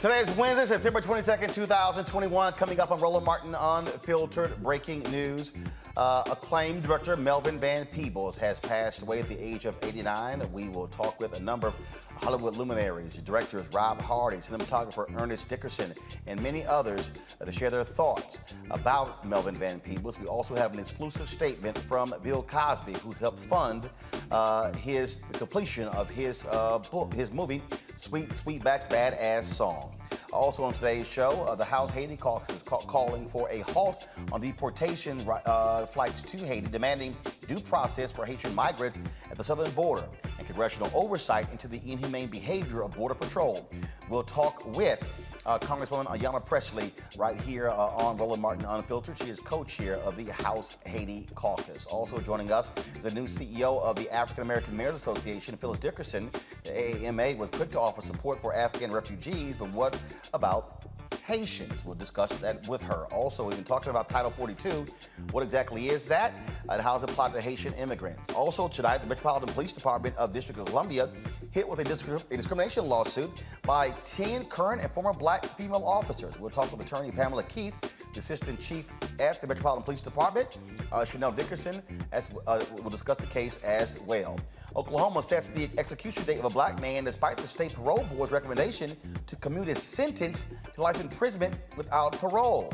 Today is Wednesday, September 22nd, 2021. Coming up on Roland Martin Unfiltered Breaking News. Acclaimed director Melvin Van Peebles has passed away at the age of 89. We will talk with a number of Hollywood luminaries, directors Rob Hardy, cinematographer Ernest Dickerson, and many others to share their thoughts about Melvin Van Peebles. We also have an exclusive statement from Bill Cosby, who helped fund the completion of his movie, Sweet Sweetback's Badass Song. Also on today's show, the House Haiti caucus is calling for a halt on deportation flights to Haiti, demanding due process for Haitian migrants at the southern border and congressional oversight into the inhumane behavior of Border Patrol. We'll talk with Congresswoman Ayanna Pressley right here on Roland Martin Unfiltered. She is co-chair of the House Haiti caucus. Also joining us is the new CEO of the African-American Mayors Association, Phyllis Dickerson. The AAMA was quick to offer support for Afghan refugees, but what about Haitians? We'll discuss that with her. Also, we've been talking about Title 42. What exactly is that, and how does it apply to Haitian immigrants? Also tonight, the Metropolitan Police Department of District of Columbia hit with a discrimination lawsuit by 10 current and former black female officers. We'll talk with attorney Pamela Keith, the assistant chief at the Metropolitan Police Department. Chanel Dickerson will discuss the case as well. Oklahoma sets the execution date of a black man despite the state parole board's recommendation to commute his sentence to life imprisonment without parole.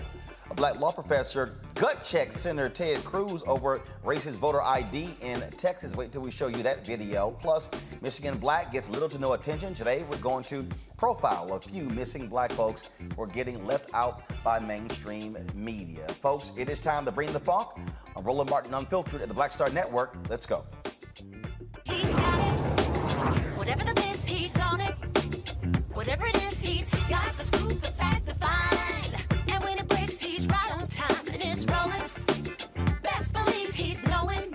A black law professor gut-checked Senator Ted Cruz over racist voter ID in Texas. Wait till we show you that video. Plus, Michigan black gets little to no attention. Today, we're going to profile a few missing black folks who are getting left out by mainstream media. Folks, it is time to bring the funk on Roland Martin Unfiltered at the Black Star Network. Let's go. He's got it. Whatever the biz, he's on it. Whatever it is, he's got the scoop, the fact, the find. And when it breaks, he's right on time and it's rolling. Best believe he's knowing.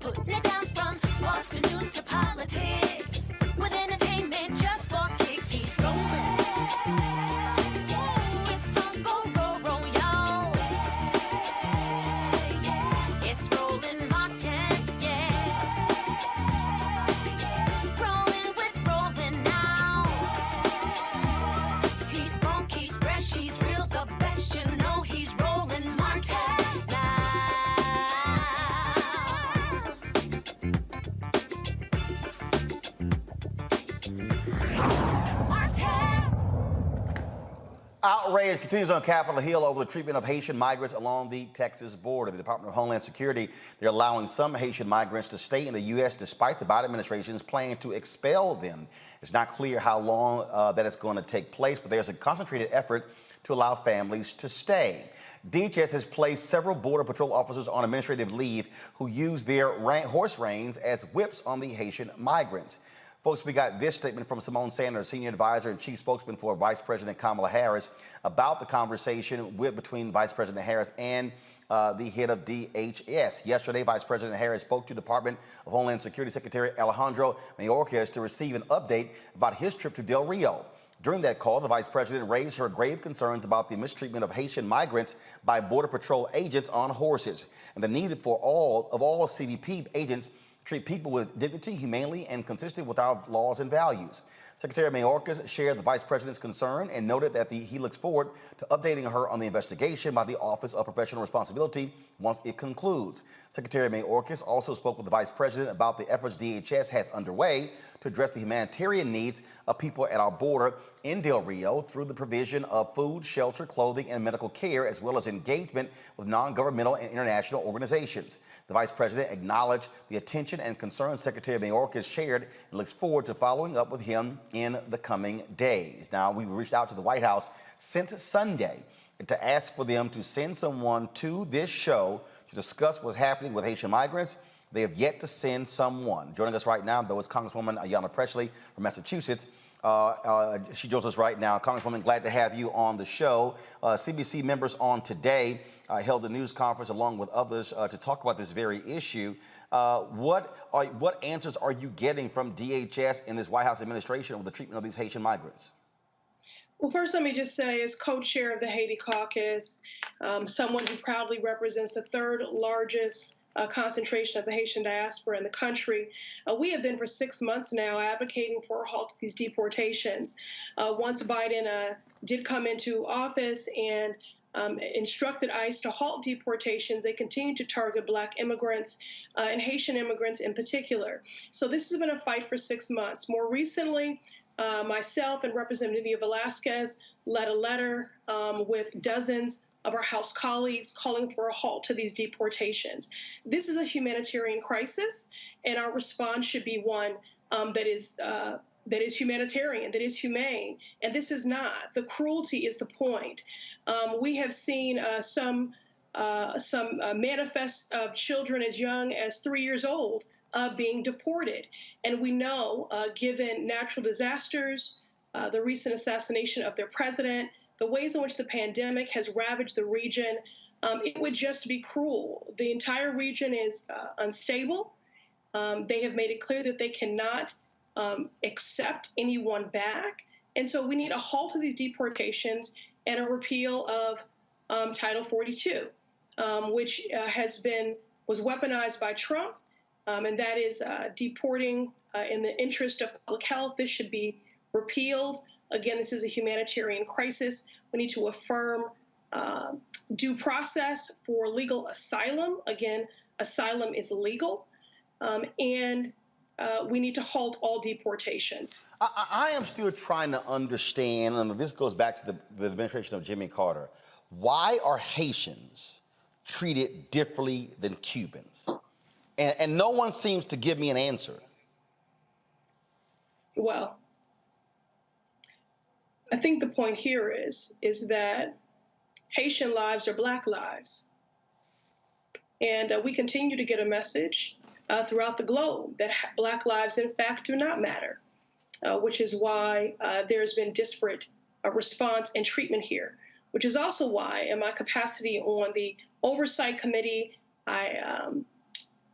Putting it down from sports to news to politics. With entertainment just for kicks, he's rolling. It's on go, roll, y'all. It's Roland Martin, yeah. Rolling with Roland now. He's funk, he's fresh, he's real, the best, you know he's Roland Martin now. Martin! Outrage continues on Capitol Hill over the treatment of Haitian migrants along the Texas border. The Department of Homeland Security, they're allowing some Haitian migrants to stay in the U.S. despite the Biden administration's plan to expel them. It's not clear how long that is going to take place, but there's a concentrated effort to allow families to stay. DHS has placed several Border Patrol officers on administrative leave who use their horse reins as whips on the Haitian migrants. Folks, we got this statement from Simone Sanders, Senior Advisor and Chief Spokesman for Vice President Kamala Harris, about the conversation between Vice President Harris and the head of DHS. Yesterday, Vice President Harris spoke to Department of Homeland Security Secretary Alejandro Mayorkas to receive an update about his trip to Del Rio. During that call, the Vice President raised her grave concerns about the mistreatment of Haitian migrants by Border Patrol agents on horses and the need for all CBP agents treat people with dignity, humanely, and consistent with our laws and values. Secretary Mayorkas shared the Vice President's concern and noted that he looks forward to updating her on the investigation by the Office of Professional Responsibility once it concludes. Secretary Mayorkas also spoke with the Vice President about the efforts DHS has underway to address the humanitarian needs of people at our border in Del Rio through the provision of food, shelter, clothing, and medical care, as well as engagement with non-governmental and international organizations. The Vice President acknowledged the attention and concern Secretary Mayorkas shared and looks forward to following up with him in the coming days. Now, we've reached out to the White House since Sunday to ask for them to send someone to this show to discuss what's happening with Haitian migrants. They have yet to send someone. Joining us right now, though, is Congresswoman Ayanna Pressley from Massachusetts. She joins us right now. Congresswoman, glad to have you on the show. CBC members on today held a news conference along with others to talk about this very issue. What answers are you getting from DHS in this White House administration over the treatment of these Haitian migrants? Well, first, let me just say, as co-chair of the Haiti caucus, someone who proudly represents the third largest concentration of the Haitian diaspora in the country. We have been for 6 months now advocating for a halt to these deportations. Once Biden did come into office and instructed ICE to halt deportations, they continue to target Black immigrants and Haitian immigrants in particular. So this has been a fight for 6 months. More recently, myself and Representative Velasquez led a letter with dozens of our House colleagues calling for a halt to these deportations. This is a humanitarian crisis, and our response should be one that is humanitarian, that is humane, and this is not. The cruelty is the point. We have seen some manifests of children as young as 3 years old being deported, and we know, given natural disasters, the recent assassination of their president, the ways in which the pandemic has ravaged the region, it would just be cruel. The entire region is unstable. They have made it clear that they cannot accept anyone back. And so we need a halt to these deportations and a repeal of Title 42, which was weaponized by Trump, and that is deporting in the interest of public health. This should be repealed. Again, this is a humanitarian crisis. We need to affirm due process for legal asylum. Again, asylum is legal. And we need to halt all deportations. I am still trying to understand, and this goes back to the administration of Jimmy Carter. Why are Haitians treated differently than Cubans? And no one seems to give me an answer. Well, I think the point here is that Haitian lives are Black lives. And we continue to get a message throughout the globe that Black lives, in fact, do not matter, which is why there's been disparate response and treatment here, which is also why, in my capacity on the Oversight Committee, I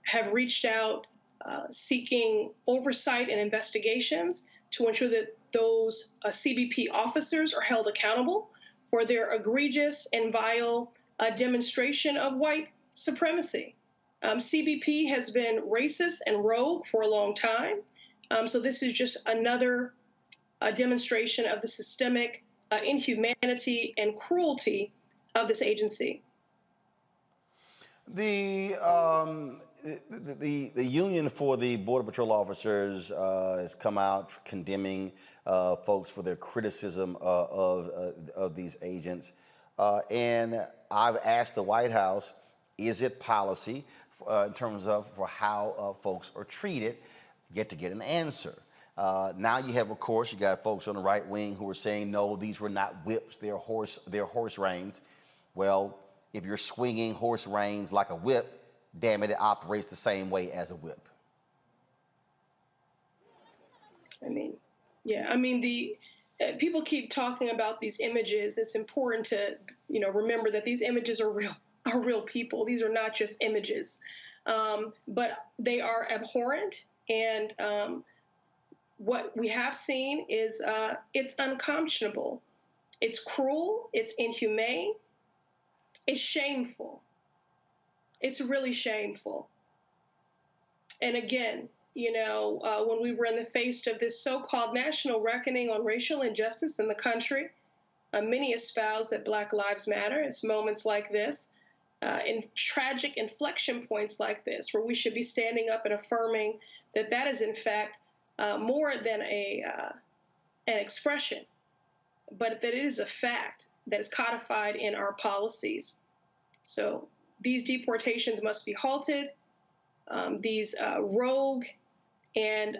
have reached out seeking oversight and investigations to ensure that those CBP officers are held accountable for their egregious and vile demonstration of white supremacy. CBP has been racist and rogue for a long time. So this is just another demonstration of the systemic inhumanity and cruelty of this agency. The union for the Border Patrol officers has come out condemning folks for their criticism of these agents. And I've asked the White House, is it policy in terms of for how folks are treated, get an answer. Now you have, of course, you got folks on the right wing who are saying, no, these were not whips, they're horse reins. Well, if you're swinging horse reins like a whip, damn it, it operates the same way as a whip. People keep talking about these images. It's important to, remember that these images are real people. These are not just images, but they are abhorrent. And what we have seen is it's unconscionable. It's cruel. It's inhumane. It's shameful. It's really shameful. And again, when we were in the face of this so-called national reckoning on racial injustice in the country, many espouse that Black Lives Matter. It's moments like this, in tragic inflection points like this, where we should be standing up and affirming that is in fact more than an expression, but that it is a fact that is codified in our policies. So these deportations must be halted. These rogue and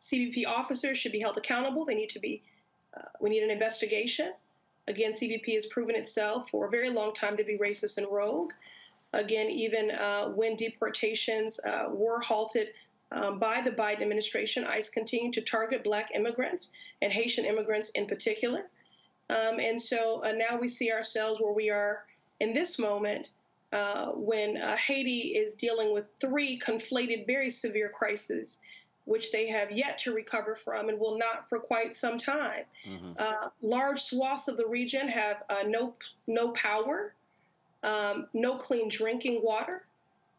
CBP officers should be held accountable. They need to be. We need an investigation. Again, CBP has proven itself for a very long time to be racist and rogue. Again, even when deportations were halted by the Biden administration, ICE continued to target Black immigrants and Haitian immigrants in particular. And so now we see ourselves where we are in this moment when Haiti is dealing with three conflated, very severe crises, which they have yet to recover from and will not for quite some time. Mm-hmm. Large swaths of the region have no power, no clean drinking water,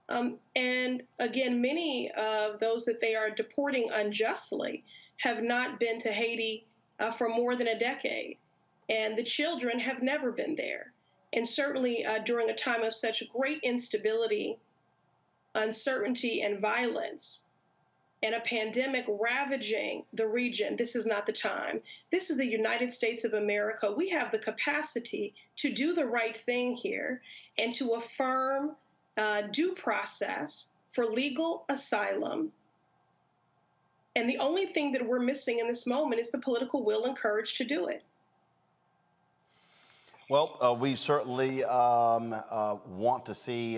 And again, many of those that they are deporting unjustly have not been to Haiti for more than a decade. And the children have never been there. And certainly during a time of such great instability, uncertainty, and violence, and a pandemic ravaging the region, this is not the time. This is the United States of America. We have the capacity to do the right thing here and to affirm due process for legal asylum. And the only thing that we're missing in this moment is the political will and courage to do it. Well, we certainly want to see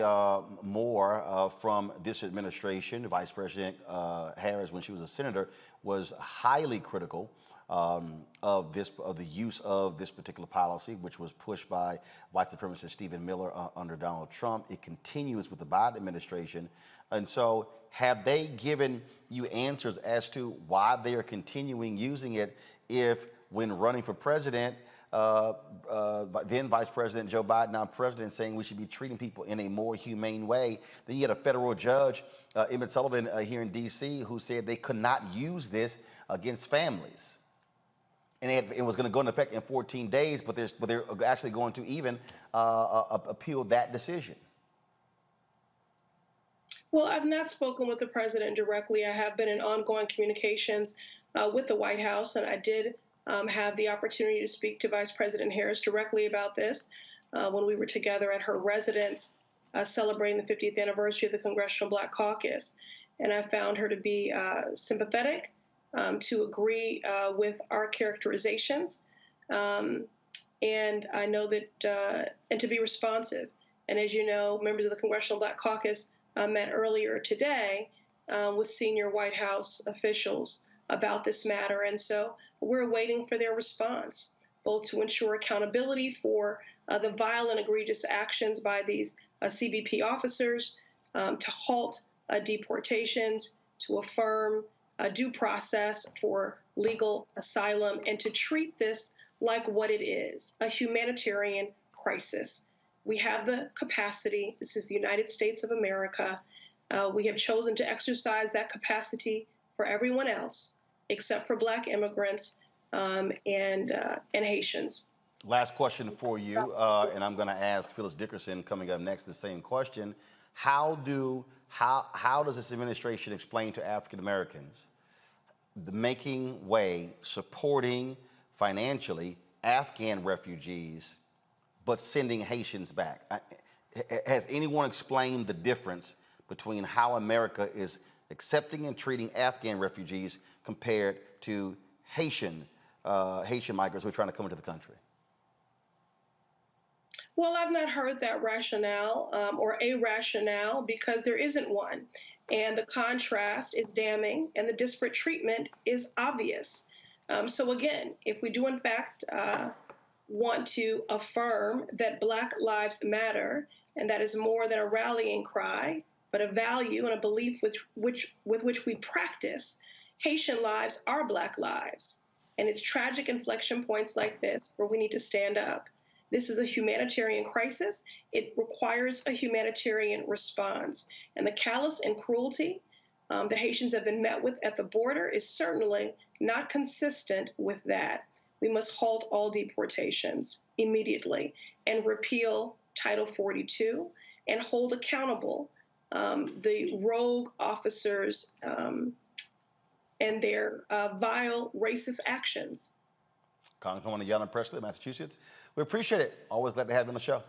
more from this administration. Vice President Harris, when she was a senator, was highly critical of the use of this particular policy, which was pushed by white supremacist Stephen Miller under Donald Trump. It continues with the Biden administration. And so have they given you answers as to why they are continuing using it if, when running for president, then Vice President Joe Biden, now President, saying we should be treating people in a more humane way? Then you had a federal judge, Emmett Sullivan, here in D.C., who said they could not use this against families. And it was going to go into effect in 14 days, but they're actually going to even appeal that decision. Well, I've not spoken with the president directly. I have been in ongoing communications with the White House, and I did have the opportunity to speak to Vice President Harris directly about this when we were together at her residence celebrating the 50th anniversary of the Congressional Black Caucus. And I found her to be sympathetic, to agree with our characterizations, and I know that, and to be responsive. And as you know, members of the Congressional Black Caucus met earlier today with senior White House officials about this matter. And so we're waiting for their response, both to ensure accountability for the vile and egregious actions by these CBP officers, to halt deportations, to affirm due process for legal asylum, and to treat this like what it is, a humanitarian crisis. We have the capacity. This is the United States of America. We have chosen to exercise that capacity for everyone else, except for Black immigrants and Haitians. Last question for you, and I'm going to ask Phyllis Dickerson coming up next the same question. How does this administration explain to African Americans the making way, supporting financially Afghan refugees, but sending Haitians back? Has anyone explained the difference between how America is accepting and treating Afghan refugees compared to Haitian migrants who are trying to come into the country? Well, I've not heard that rationale or a rationale, because there isn't one. And the contrast is damning and the disparate treatment is obvious. So again, if we do in fact want to affirm that Black lives matter, and that is more than a rallying cry, but a value and a belief with which we practice, Haitian lives are Black lives. And it's tragic inflection points like this where we need to stand up. This is a humanitarian crisis. It requires a humanitarian response. And the callous and cruelty that Haitians have been met with at the border is certainly not consistent with that. We must halt all deportations immediately and repeal Title 42 and hold accountable the rogue officers and their vile racist actions. Congresswoman Ayanna Pressley, Massachusetts. We appreciate it. Always glad to have you on the show.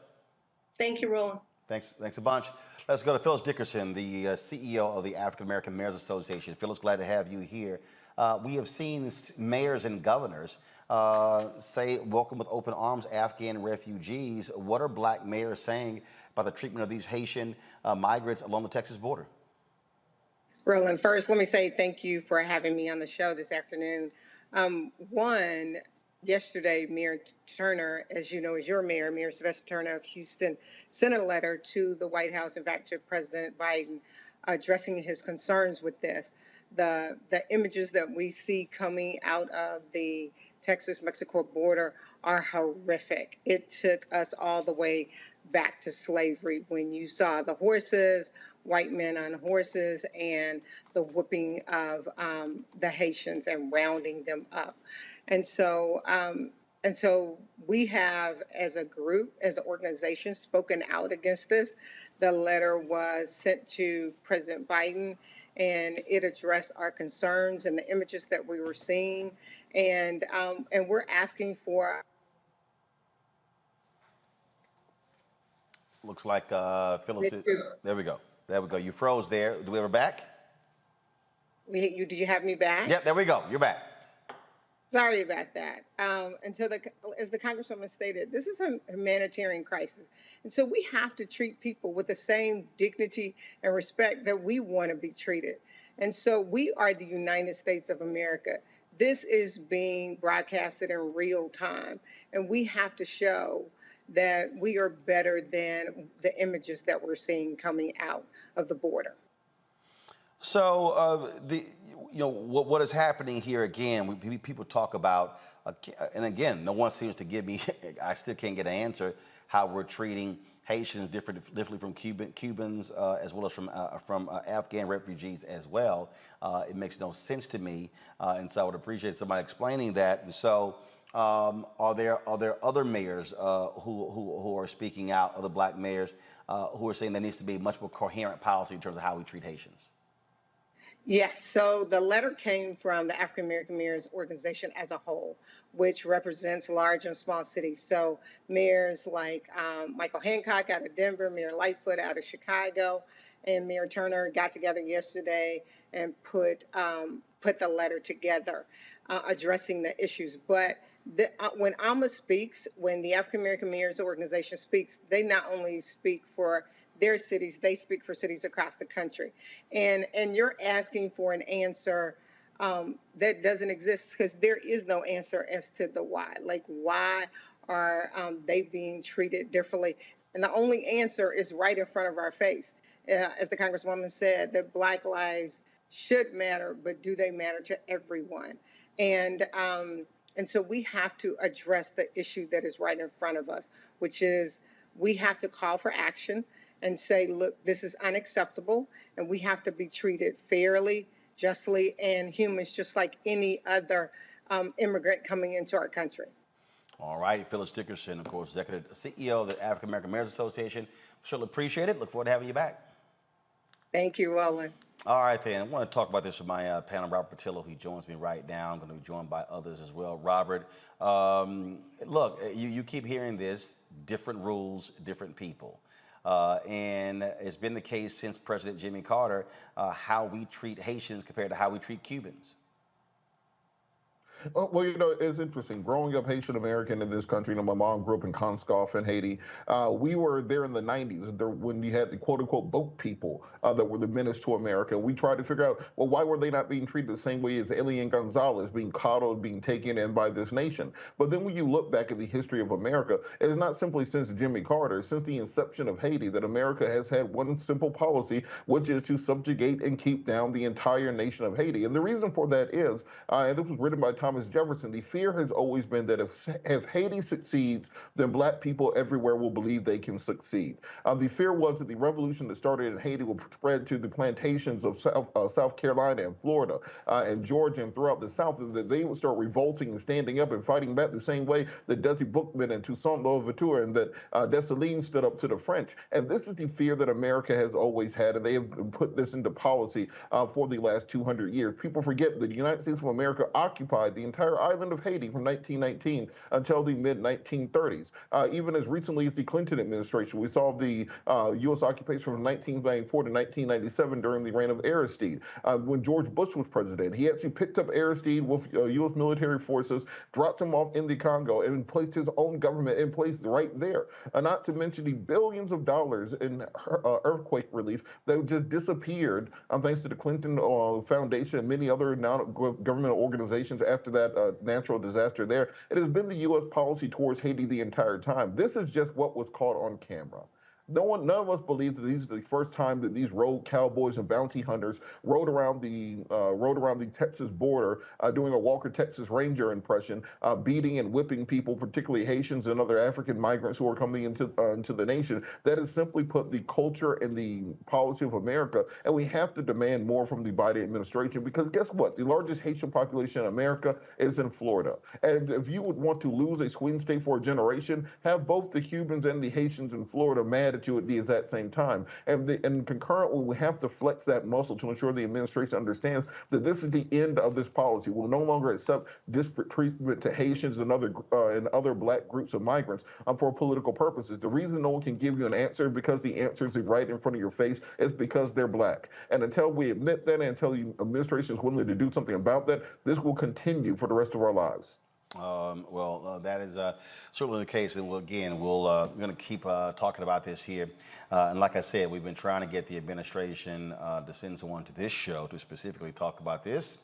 Thank you, Roland. Thanks a bunch. Let's go to Phyllis Dickerson, the CEO of the African-American Mayors Association. Phyllis, glad to have you here. We have seen mayors and governors say, welcome with open arms Afghan refugees. What are Black mayors saying about the treatment of these Haitian migrants along the Texas border? Roland, first, let me say thank you for having me on the show this afternoon. Yesterday, Mayor Turner, as you know, is your mayor, Mayor Sylvester Turner of Houston, sent a letter to the White House, in fact, to President Biden, addressing his concerns with this. The images that we see coming out of the Texas-Mexico border are horrific. It took us all the way back to slavery when you saw the horses, white men on horses and the whooping of the Haitians and rounding them up. And so, and so we have, as a group, as an organization, spoken out against this. The letter was sent to President Biden, and it addressed our concerns and the images that we were seeing. And we're asking for. Looks like Phyllis. There we go. There we go. You froze there. Do we have her back? Do you have me back? Yep, there we go. You're back. Sorry about that. And so, as the Congresswoman stated, this is a humanitarian crisis. And so we have to treat people with the same dignity and respect that we want to be treated. And so we are the United States of America. This is being broadcasted in real time. And we have to show that we are better than the images that we're seeing coming out of the border. So what is happening here again? People talk about, and again, no one seems to give me. I still can't get an answer how we're treating Haitians differently from Cubans as well as from Afghan refugees as well. It makes no sense to me, and so I would appreciate somebody explaining that. So. Are there other mayors who are speaking out, other black mayors who are saying there needs to be much more coherent policy in terms of how we treat Haitians? Yes, so the letter came from the African-American Mayors Organization as a whole, which represents large and small cities. So mayors like Michael Hancock out of Denver, Mayor Lightfoot out of Chicago, and Mayor Turner got together yesterday and put the letter together addressing the issues. But when AMA speaks, when the African American Mayors Organization speaks, they not only speak for their cities, they speak for cities across the country. And you're asking for an answer that doesn't exist, because there is no answer as to the why. Like, why are they being treated differently? And the only answer is right in front of our face. As the Congresswoman said, that Black lives should matter, but do they matter to everyone? And so we have to address the issue that is right in front of us, which is we have to call for action and say, look, this is unacceptable, and we have to be treated fairly, justly, and humans, just like any other immigrant coming into our country. All right, Phyllis Dickerson, of course, Executive CEO of the African American Mayors Association. Surely appreciate it. Look forward to having you back. Thank you, Roland. All right, then. I want to talk about this with my panel, Robert Patillo, who joins me right now. I'm going to be joined by others as well. Robert, look, you keep hearing this, different rules, different people. And it's been the case since President Jimmy Carter, how we treat Haitians compared to how we treat Cubans. Well, it's interesting. Growing up Haitian American in this country, my mom grew up in Conscoff in Haiti. We were there in the 90s when you had the quote unquote boat people that were the menace to America. We tried to figure out, well, why were they not being treated the same way as Elian Gonzalez, being coddled, being taken in by this nation? But then when you look back at the history of America, it is not simply since Jimmy Carter, since the inception of Haiti, that America has had one simple policy, which is to subjugate and keep down the entire nation of Haiti. And the reason for that is, and this was written by Thomas Jefferson, the fear has always been that if Haiti succeeds, then black people everywhere will believe they can succeed. The fear was that the revolution that started in Haiti will spread to the plantations of South Carolina and Florida and Georgia and throughout the South, and that they would start revolting and standing up and fighting back the same way that Desi Boukman and Toussaint Louverture and that Dessalines stood up to the French. And this is the fear that America has always had, and they have put this into policy for the last 200 years. People forget that the United States of America occupied the entire island of Haiti from 1919 until the mid-1930s. Even as recently as the Clinton administration, we saw the U.S. occupation from 1994 to 1997 during the reign of Aristide. When George Bush was president, he actually picked up Aristide with U.S. military forces, dropped him off in the Congo, and placed his own government in place right there. Not to mention the billions of dollars in earthquake relief that just disappeared thanks to the Clinton Foundation and many other non-government organizations after that natural disaster there. It has been the U.S. policy towards Haiti the entire time. This is just what was caught on camera. None of us believe that these are the first time that these rogue cowboys and bounty hunters rode around the Texas border, doing a Walker Texas Ranger impression, beating and whipping people, particularly Haitians and other African migrants who are coming into the nation. That has simply put the culture and the policy of America, and we have to demand more from the Biden administration because guess what? The largest Haitian population in America is in Florida, and if you would want to lose a swing state for a generation, have both the Cubans and the Haitians in Florida mad at you at the exact same time. And concurrently, we have to flex that muscle to ensure the administration understands that this is the end of this policy. We'll no longer accept disparate treatment to Haitians and other black groups of migrants for political purposes. The reason no one can give you an answer because the answer is right in front of your face is because they're black. And until we admit that and until the administration is willing to do something about that, this will continue for the rest of our lives. That is certainly the case, and we're going to keep talking about this here. And like I said, we've been trying to get the administration to send someone to this show to specifically talk about this.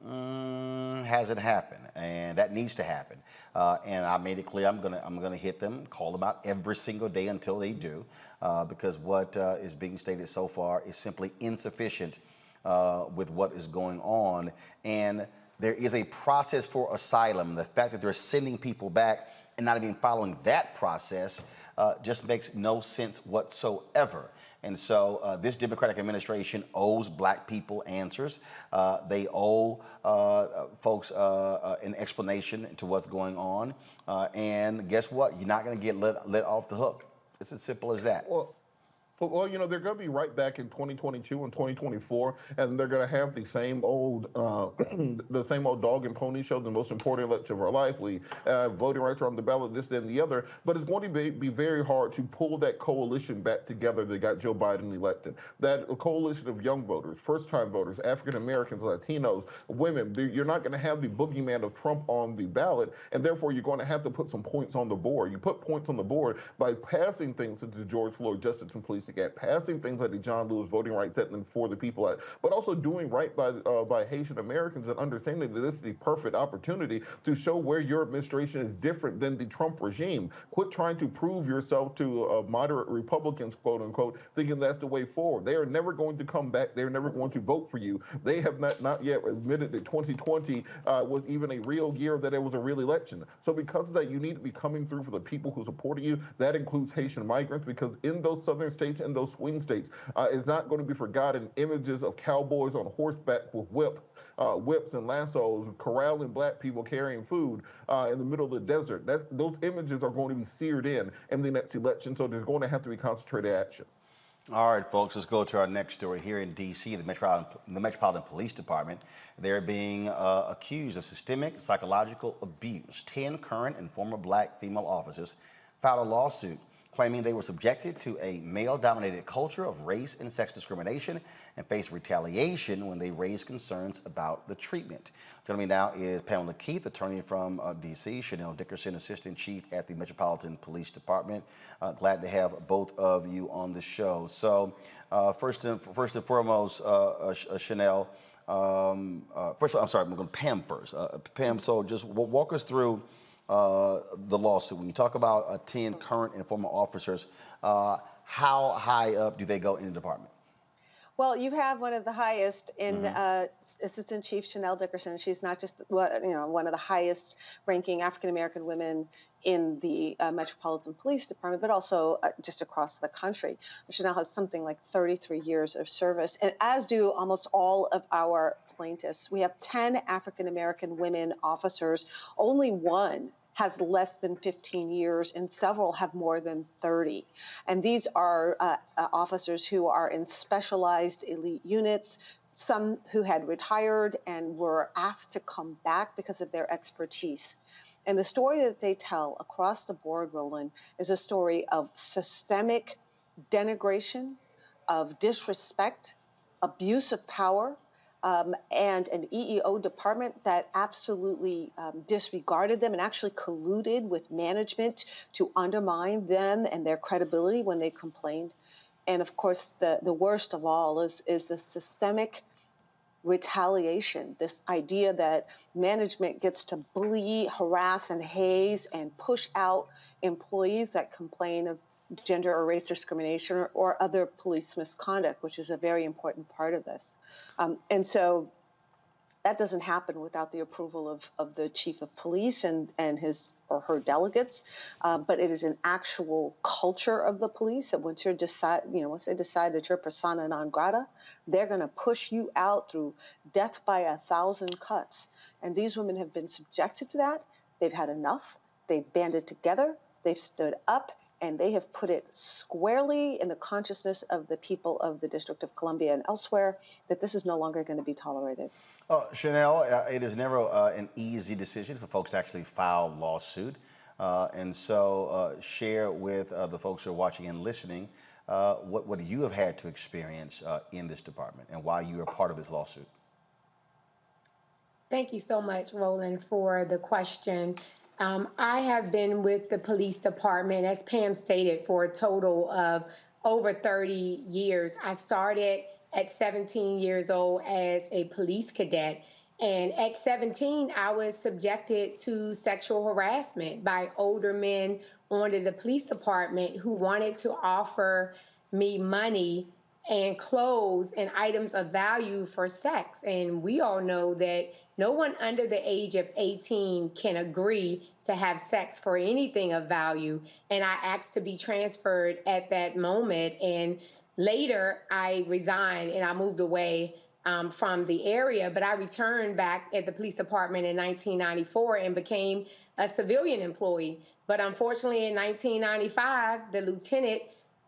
Hasn't happened, and that needs to happen. And I made it clear I'm gonna hit them, call them out every single day until they do, because what is being stated so far is simply insufficient with what is going on. And there is a process for asylum. The fact that they're sending people back and not even following that process just makes no sense whatsoever. And so this Democratic administration owes black people answers. They owe folks an explanation to what's going on. And guess what? You're not going to get let off the hook. It's as simple as that. Well, they're going to be right back in 2022 and 2024, and they're going to have the same old, the same old dog and pony show. The most important election of our life. We voting rights are on the ballot, this, that, and the other. But it's going to be very hard to pull that coalition back together that got Joe Biden elected. That coalition of young voters, first-time voters, African Americans, Latinos, women. You're not going to have the boogeyman of Trump on the ballot, and therefore you're going to have to put some points on the board. You put points on the board by passing things such as George Floyd Justice and Police Act, passing things like the John Lewis Voting Rights Act and For the People Act, but also doing right by Haitian Americans and understanding that this is the perfect opportunity to show where your administration is different than the Trump regime. Quit trying to prove yourself to moderate Republicans, quote unquote, thinking that's the way forward. They are never going to come back. They're never going to vote for you. They have not yet admitted that 2020 was even a real year, that it was a real election. So because of that, you need to be coming through for the people who supported you. That includes Haitian migrants, because in those southern states and those swing states, it's not going to be forgotten images of cowboys on horseback with whips and lassos corralling black people carrying food in the middle of the desert. Those images are going to be seared in the next election, so there's going to have to be concentrated action. All right, folks, let's go to our next story. Here in D.C., the Metropolitan Police Department, they're being accused of systemic psychological abuse. 10 current and former black female officers filed a lawsuit claiming they were subjected to a male-dominated culture of race and sex discrimination and faced retaliation when they raised concerns about the treatment. Joining me now is Pamela Keith, attorney from D.C., Chanel Dickerson, assistant chief at the Metropolitan Police Department. Glad to have both of you on the show. So first and foremost, Chanel, first of all, I'm sorry, I'm going to Pam first. Pam, so just walk us through the lawsuit. When you talk about 10 current and former officers, how high up do they go in the department? Well, you have one of the highest in Assistant Chief Chanel Dickerson. She's not just one of the highest ranking African American women in the Metropolitan Police Department, but also just across the country. Chanel has something like 33 years of service, and as do almost all of our plaintiffs. We have 10 African American women officers. Only one has less than 15 years, and several have more than 30. And these are officers who are in specialized elite units, some who had retired and were asked to come back because of their expertise. And the story that they tell across the board, Roland, is a story of systemic denigration, of disrespect, abuse of power, and an EEO department that absolutely disregarded them and actually colluded with management to undermine them and their credibility when they complained. And of course, the worst of all is the systemic retaliation, this idea that management gets to bully, harass, and haze and push out employees that complain of gender or race discrimination or other police misconduct, which is a very important part of this. And so that doesn't happen without the approval of the chief of police and his or her delegates. But it is an actual culture of the police that once once they decide that you're persona non grata, they're going to push you out through death by 1,000 cuts. And these women have been subjected to that. They've had enough. They've banded together. They've stood up. And they have put it squarely in the consciousness of the people of the District of Columbia and elsewhere that this is no longer going to be tolerated. Chanel, it is never an easy decision for folks to actually file a lawsuit. And so share with the folks who are watching and listening what you have had to experience in this department and why you are part of this lawsuit. Thank you so much, Roland, for the question. I have been with the police department, as Pam stated, for a total of over 30 years. I started at 17 years old as a police cadet. And at 17, I was subjected to sexual harassment by older men under the police department who wanted to offer me money and clothes and items of value for sex. And we all know that no one under the age of 18 can agree to have sex for anything of value. And I asked to be transferred at that moment. And later I resigned and I moved away from the area, but I returned back at the police department in 1994 and became a civilian employee. But unfortunately in 1995, the lieutenant,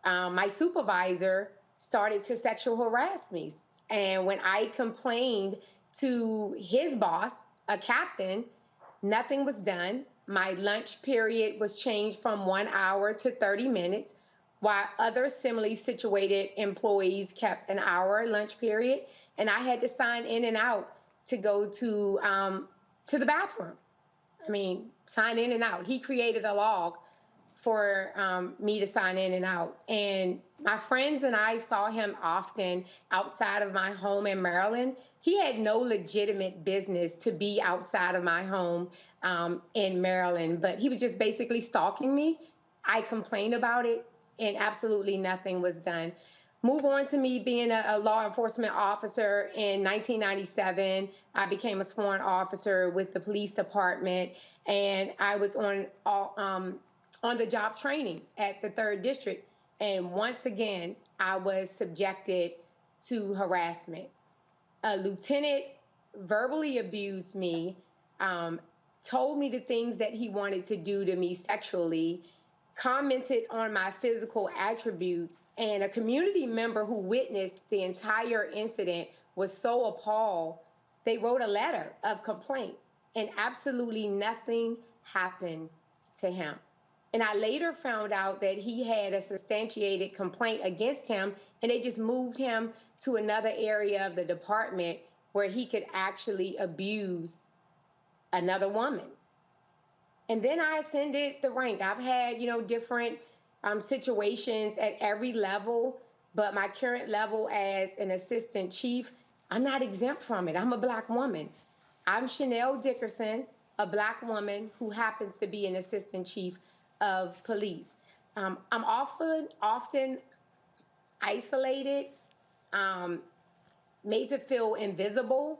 my supervisor, started to sexual harass me. And when I complained to his boss, a captain, nothing was done. My lunch period was changed from 1 hour to 30 minutes, while other similarly situated employees kept an hour lunch period. And I had to sign in and out to go to the bathroom. I mean, sign in and out. He created a log for me to sign in and out. And my friends and I saw him often outside of my home in Maryland. He had no legitimate business to be outside of my home in Maryland, but he was just basically stalking me. I complained about it and absolutely nothing was done. Move on to me being a law enforcement officer in 1997. I became a sworn officer with the police department, and I was on the job training at the 3rd District. And once again, I was subjected to harassment. A lieutenant verbally abused me, told me the things that he wanted to do to me sexually, commented on my physical attributes, and a community member who witnessed the entire incident was so appalled, they wrote a letter of complaint, and absolutely nothing happened to him. And I later found out that he had a substantiated complaint against him, and they just moved him to another area of the department where he could actually abuse another woman. And then I ascended the rank. I've had, different situations at every level, but my current level as an assistant chief, I'm not exempt from it. I'm a Black woman. I'm Chanel Dickerson, a Black woman who happens to be an assistant chief of police. I'm often isolated, made to feel invisible,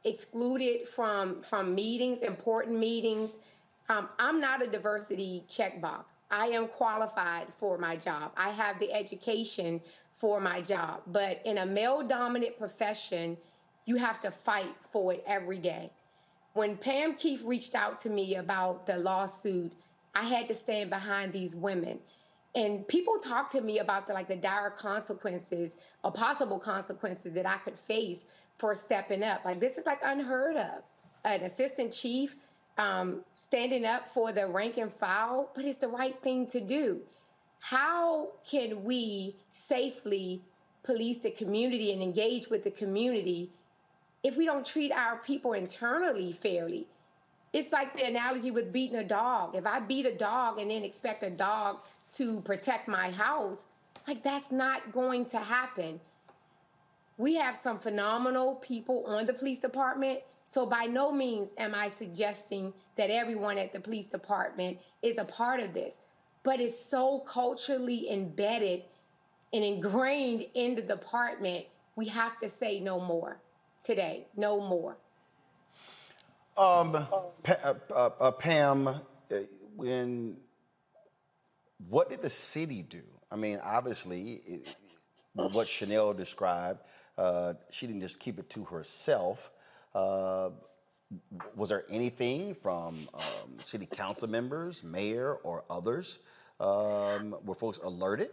excluded from meetings, important meetings. I'm not a diversity checkbox. I am qualified for my job. I have the education for my job. But in a male-dominant profession, you have to fight for it every day. When Pam Keefe reached out to me about the lawsuit, I had to stand behind these women. And people talk to me about the dire consequences or possible consequences that I could face for stepping up. This is unheard of. An assistant chief standing up for the rank and file, but it's the right thing to do. How can we safely police the community and engage with the community if we don't treat our people internally fairly? It's like the analogy with beating a dog. If I beat a dog and then expect a dog to protect my house, that's not going to happen. We have some phenomenal people on the police department. So by no means am I suggesting that everyone at the police department is a part of this. but it's so culturally embedded and ingrained in the department. We have to say no more today, no more. Pam, what did the city do? I mean, obviously, what Chanel described, she didn't just keep it to herself. Was there anything from city council members, mayor, or others? Were folks alerted?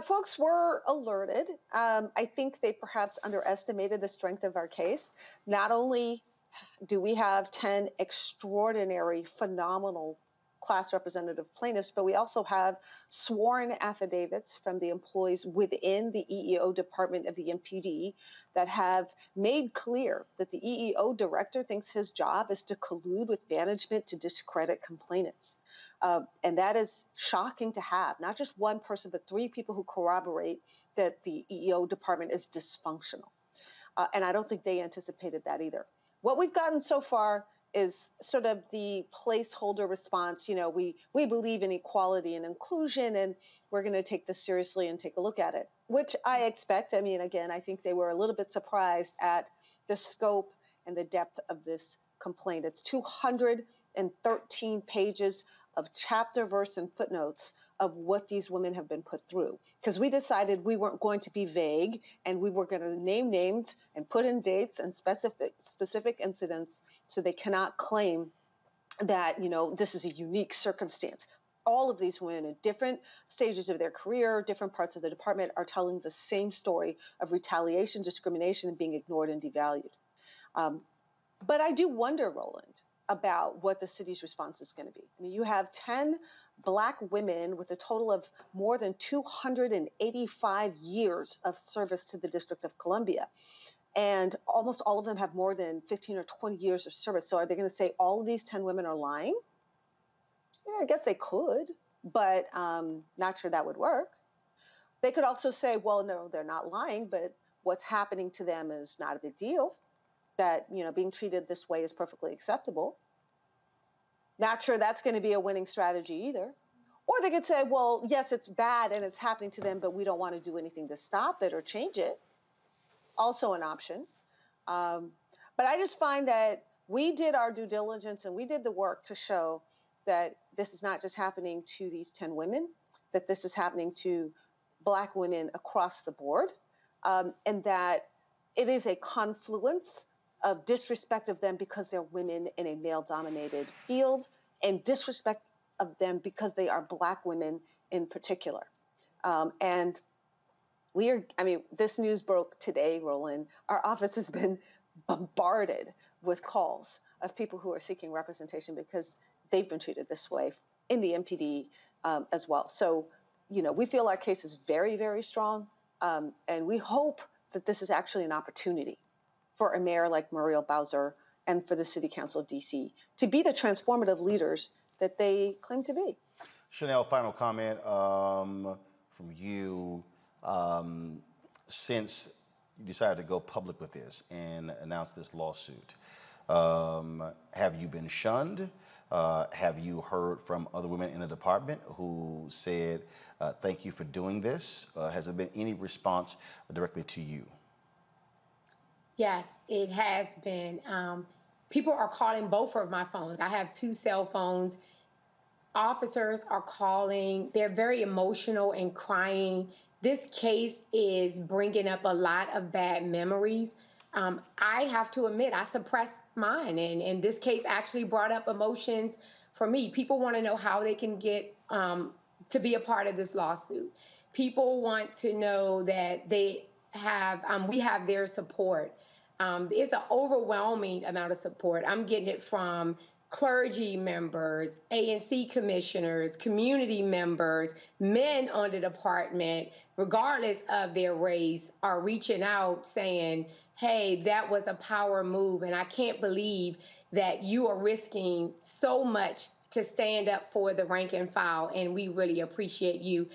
Folks were alerted. I think they perhaps underestimated the strength of our case. Not only do we have 10 extraordinary, phenomenal class representative plaintiffs, but we also have sworn affidavits from the employees within the EEO department of the MPD that have made clear that the EEO director thinks his job is to collude with management to discredit complainants. And that is shocking to have, not just one person, but 3 people who corroborate that the EEO department is dysfunctional. And I don't think they anticipated that either. What we've gotten so far is sort of the placeholder response. You know, we believe in equality and inclusion, and we're going to take this seriously and take a look at it, which I expect. I mean, again, I think they were a little bit surprised at the scope and the depth of this complaint. It's 213 pages of chapter, verse, and footnotes of what these women have been put through. Because we decided we weren't going to be vague, and we were going to name names and put in dates and specific incidents, so they cannot claim that, you know, this is a unique circumstance. All of these women at different stages of their career, different parts of the department, are telling the same story of retaliation, discrimination, and being ignored and devalued. But I do wonder, Roland, about what the city's response is going to be. I mean, you have 10 Black women with a total of more than 285 years of service to the District of Columbia. And almost all of them have more than 15 or 20 years of service. So are they going to say all of these 10 women are lying? Yeah, I guess they could, but not sure that would work. They could also say, well, no, they're not lying, but what's happening to them is not a big deal. That, you know, being treated this way is perfectly acceptable. Not sure that's going to be a winning strategy either. Or they could say, well, yes, it's bad and it's happening to them, but we don't want to do anything to stop it or change it. Also an option. But I just find that we did our due diligence and we did the work to show that this is not just happening to these 10 women, that this is happening to Black women across the board, and that it is a confluence of disrespect of them because they're women in a male-dominated field, and disrespect of them because they are Black women in particular. And this news broke today, Roland. Our office has been bombarded with calls of people who are seeking representation because they've been treated this way in the MPD as well. So, you know, we feel our case is very, very strong, and we hope that this is actually an opportunity for a mayor like Muriel Bowser and for the City Council of DC to be the transformative leaders that they claim to be. Chanel, final comment from you. Since you decided to go public with this and announce this lawsuit, have you been shunned? Have you heard from other women in the department who said, thank you for doing this? Has there been any response directly to you? Yes, it has been. People are calling both of my phones. I have 2 cell phones. Officers are calling. They're very emotional and crying. This case is bringing up a lot of bad memories. I have to admit, I suppressed mine, and this case actually brought up emotions for me. People want to know how they can get to be a part of this lawsuit. People want to know that they have, we have their support. It's an overwhelming amount of support. I'm getting it from clergy members, ANC commissioners, community members, men on the department, regardless of their race, are reaching out saying, hey, that was a power move, and I can't believe that you are risking so much to stand up for the rank and file, and we really appreciate you.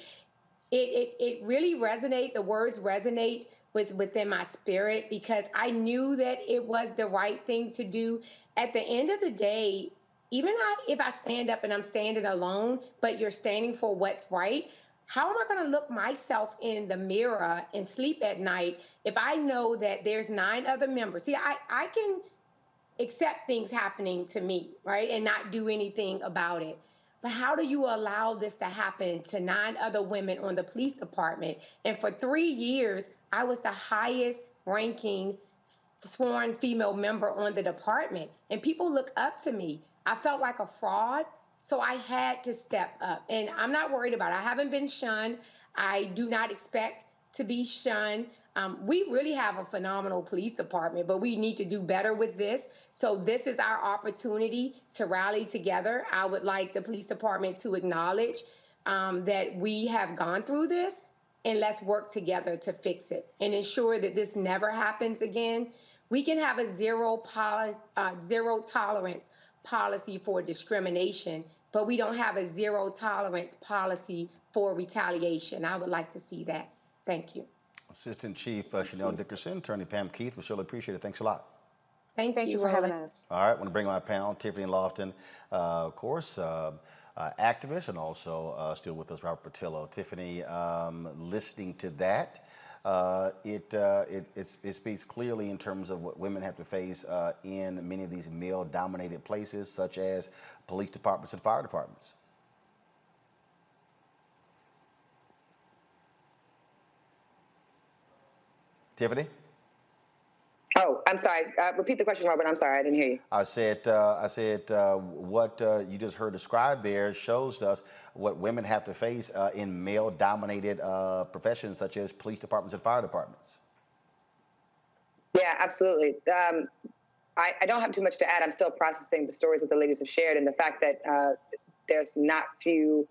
It really resonates, the words resonate within my spirit, because I knew that it was the right thing to do. At the end of the day, if I stand up and I'm standing alone, but you're standing for what's right, how am I going to look myself in the mirror and sleep at night if I know that there's 9 other members? See, I can accept things happening to me, right, and not do anything about it. But how do you allow this to happen to 9 other women on the police department? And for 3 years, I was the highest ranking sworn female member on the department, and people look up to me. I felt like a fraud, so I had to step up. And I'm not worried about it. I haven't been shunned. I do not expect to be shunned. We really have a phenomenal police department, but we need to do better with this. So this is our opportunity to rally together. I would like the police department to acknowledge that we have gone through this, and let's work together to fix it and ensure that this never happens again. We can have a zero tolerance policy for discrimination, but we don't have a zero tolerance policy for retaliation. I would like to see that. Thank you. Assistant Chief Chanel Dickerson, Attorney Pam Keith, we surely appreciate it. Thanks a lot. Thank you for having us. All right, I want to bring my panel, Tiffany Lofton, of course, activist, and also still with us, Robert Patillo. Tiffany, listening to that, it speaks clearly in terms of what women have to face in many of these male-dominated places, such as police departments and fire departments. Tiffany? Oh, I'm sorry. Repeat the question, Robert. I'm sorry, I didn't hear you. I said what you just heard described there shows us what women have to face in male-dominated professions such as police departments and fire departments. Yeah, absolutely. I don't have too much to add. I'm still processing the stories that the ladies have shared, and the fact that there's not few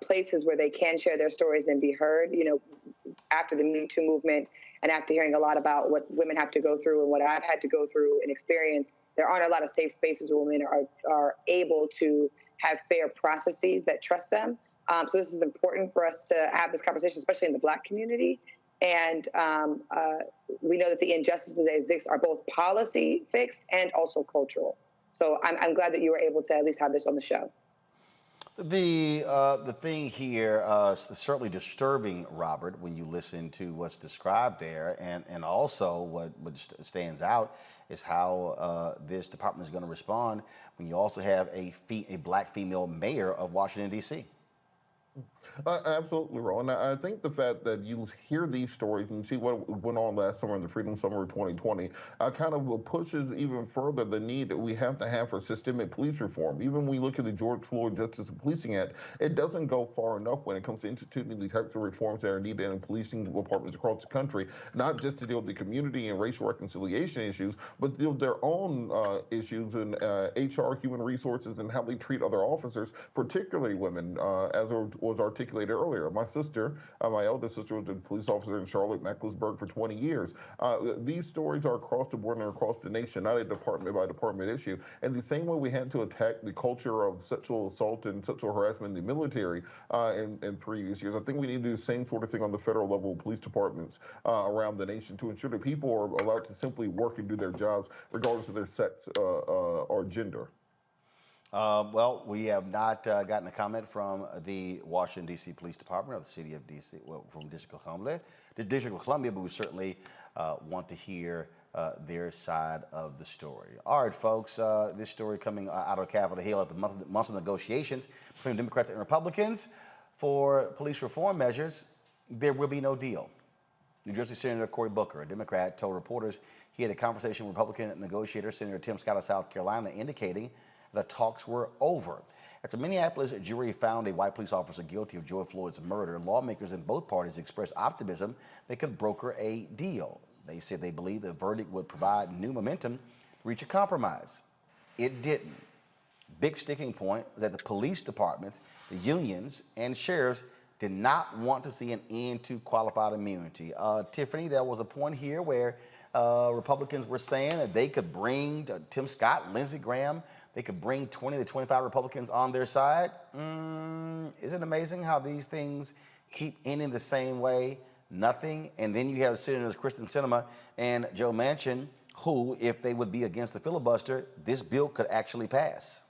places where they can share their stories and be heard. You know, after the Me Too movement, and after hearing a lot about what women have to go through and what I've had to go through and experience, there aren't a lot of safe spaces where women are able to have fair processes that trust them. So this is important for us to have this conversation, especially in the Black community. And we know that the injustices that exist are both policy fixed and also cultural. So I'm glad that you were able to at least have this on the show. The thing here is certainly disturbing, Robert, when you listen to what's described there, and also what stands out is how this department is going to respond when you also have a Black female mayor of Washington, D.C. Absolutely, Ron. I think the fact that you hear these stories and see what went on last summer in the Freedom Summer of 2020 kind of pushes even further the need that we have to have for systemic police reform. Even when we look at the George Floyd Justice and Policing Act, it doesn't go far enough when it comes to instituting these types of reforms that are needed in policing departments across the country, not just to deal with the community and racial reconciliation issues, but to deal with their own issues in HR, human resources, and how they treat other officers, particularly women, as was articulated earlier. My sister, my eldest sister, was a police officer in Charlotte, Mecklenburg for 20 years. These stories are across the board and across the nation, not a department by department issue. And the same way we had to attack the culture of sexual assault and sexual harassment in the military in previous years, I think we need to do the same sort of thing on the federal level of police departments around the nation to ensure that people are allowed to simply work and do their jobs regardless of their sex or gender. Well, we have not gotten a comment from the Washington, D.C. Police Department or the City of D.C., well, from District of Columbia, but we certainly want to hear their side of the story. All right, folks, this story coming out of Capitol Hill at the months of negotiations between Democrats and Republicans for police reform measures, there will be no deal. New Jersey Senator Cory Booker, a Democrat, told reporters he had a conversation with Republican negotiator Senator Tim Scott of South Carolina, indicating the talks were over. After Minneapolis jury found a white police officer guilty of George Floyd's murder, lawmakers in both parties expressed optimism they could broker a deal. They said they believed the verdict would provide new momentum to reach a compromise. It didn't. Big sticking point was that the police departments, the unions, and sheriffs did not want to see an end to qualified immunity. Tiffany, there was a point here where Republicans were saying that they could bring Tim Scott, Lindsey Graham, they could bring 20 to 25 Republicans on their side. Isn't it amazing how these things keep ending the same way? Nothing. And then you have Senators Kristen Sinema and Joe Manchin, who, if they would be against the filibuster, this bill could actually pass.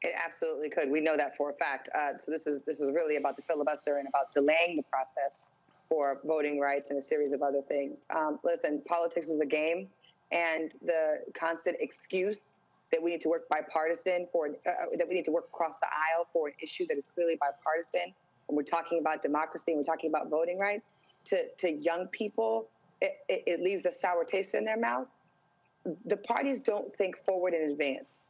It absolutely could. We know that for a fact. So this is really about the filibuster and about delaying the process for voting rights and a series of other things. Listen, politics is a game, and the constant excuse that we need to work bipartisan for, that we need to work across the aisle for an issue that is clearly bipartisan, when we're talking about democracy and we're talking about voting rights, to young people, it leaves a sour taste in their mouth. The parties don't think forward in advance.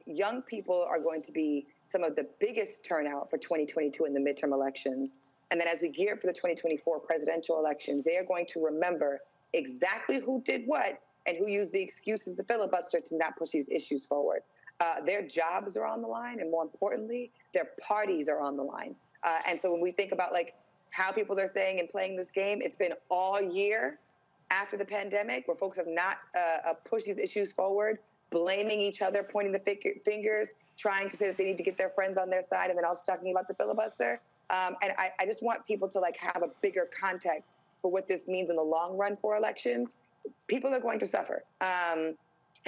Young people are going to be some of the biggest turnout for 2022 in the midterm elections. And then as we gear up for the 2024 presidential elections, they are going to remember exactly who did what and who used the excuses to filibuster to not push these issues forward. Their jobs are on the line, and more importantly, their parties are on the line. And so when we think about like how people are saying and playing this game, it's been all year after the pandemic where folks have not pushed these issues forward, blaming each other, pointing the fingers, trying to say that they need to get their friends on their side, and then also talking about the filibuster. And I just want people to like have a bigger context for what this means in the long run for elections. People are going to suffer, and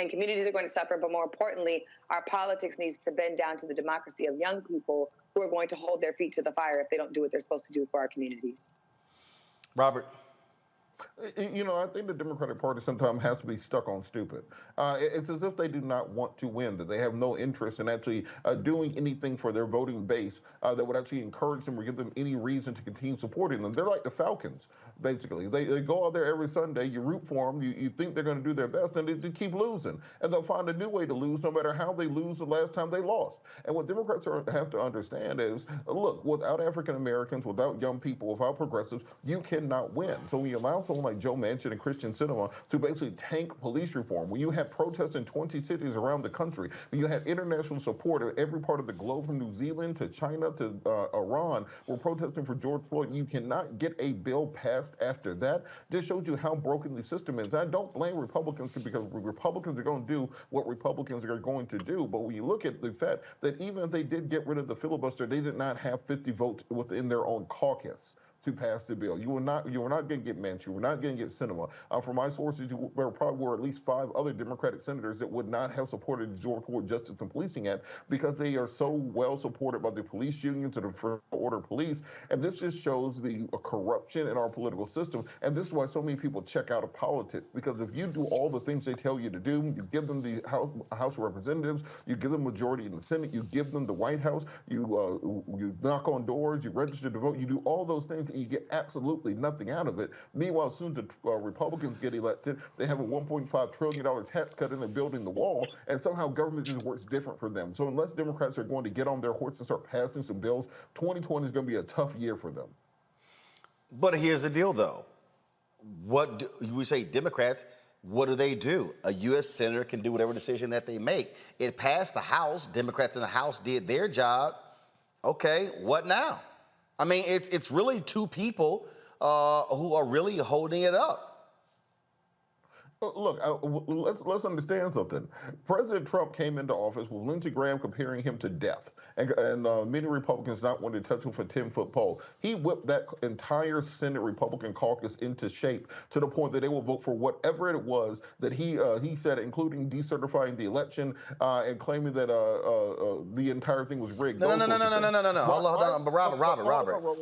communities are going to suffer, but more importantly, our politics needs to bend down to the democracy of young people who are going to hold their feet to the fire if they don't do what they're supposed to do for our communities. Robert. You know, I think the Democratic Party sometimes has to be stuck on stupid. It's as if they do not want to win, that they have no interest in actually doing anything for their voting base that would actually encourage them or give them any reason to continue supporting them. They're like the Falcons, basically. They go out there every Sunday, you root for them, you think they're going to do their best, and they keep losing. And they'll find a new way to lose no matter how they lose the last time they lost. And what Democrats have to understand is, look, without African Americans, without young people, without progressives, you cannot win. So when you allow someone like Joe Manchin and Christian Sinema to basically tank police reform, when you had protests in 20 cities around the country, when you had international support in every part of the globe, from New Zealand to China to Iran, were protesting for George Floyd, you cannot get a bill passed after that. This shows you how broken the system is. I don't blame Republicans, because Republicans are going to do what Republicans are going to do. But when you look at the fact that even if they did get rid of the filibuster, they did not have 50 votes within their own caucus to pass the bill. You were not going to get Manchin. You were not going to get Sinema. From my sources, there probably were at least 5 other Democratic senators that would not have supported the George Floyd Justice and Policing Act, because they are so well supported by the police unions and the First Order Police. And this just shows the corruption in our political system. And this is why so many people check out of politics, because if you do all the things they tell you to do, you give them the House of Representatives, you give them majority in the Senate, you give them the White House, you knock on doors, you register to vote, you do all those things, and you get absolutely nothing out of it. Meanwhile, as soon as the Republicans get elected, they have a $1.5 trillion tax cut and they're building the wall, and somehow government just works different for them. So unless Democrats are going to get on their horse and start passing some bills, 2020 is going to be a tough year for them. But here's the deal, though. What do we say, Democrats? What do? A U.S. senator can do whatever decision that they make. It passed the House. Democrats in the House did their job. Okay, what now? I mean, it's really 2 people who are really holding it up. Look, let's understand something. President Trump came into office with Lindsey Graham comparing him to death, and many Republicans not wanting to touch him for a 10-foot pole. He whipped that entire Senate Republican caucus into shape to the point that they will vote for whatever it was that he said, including decertifying the election and claiming that the entire thing was rigged. No. Hold on. But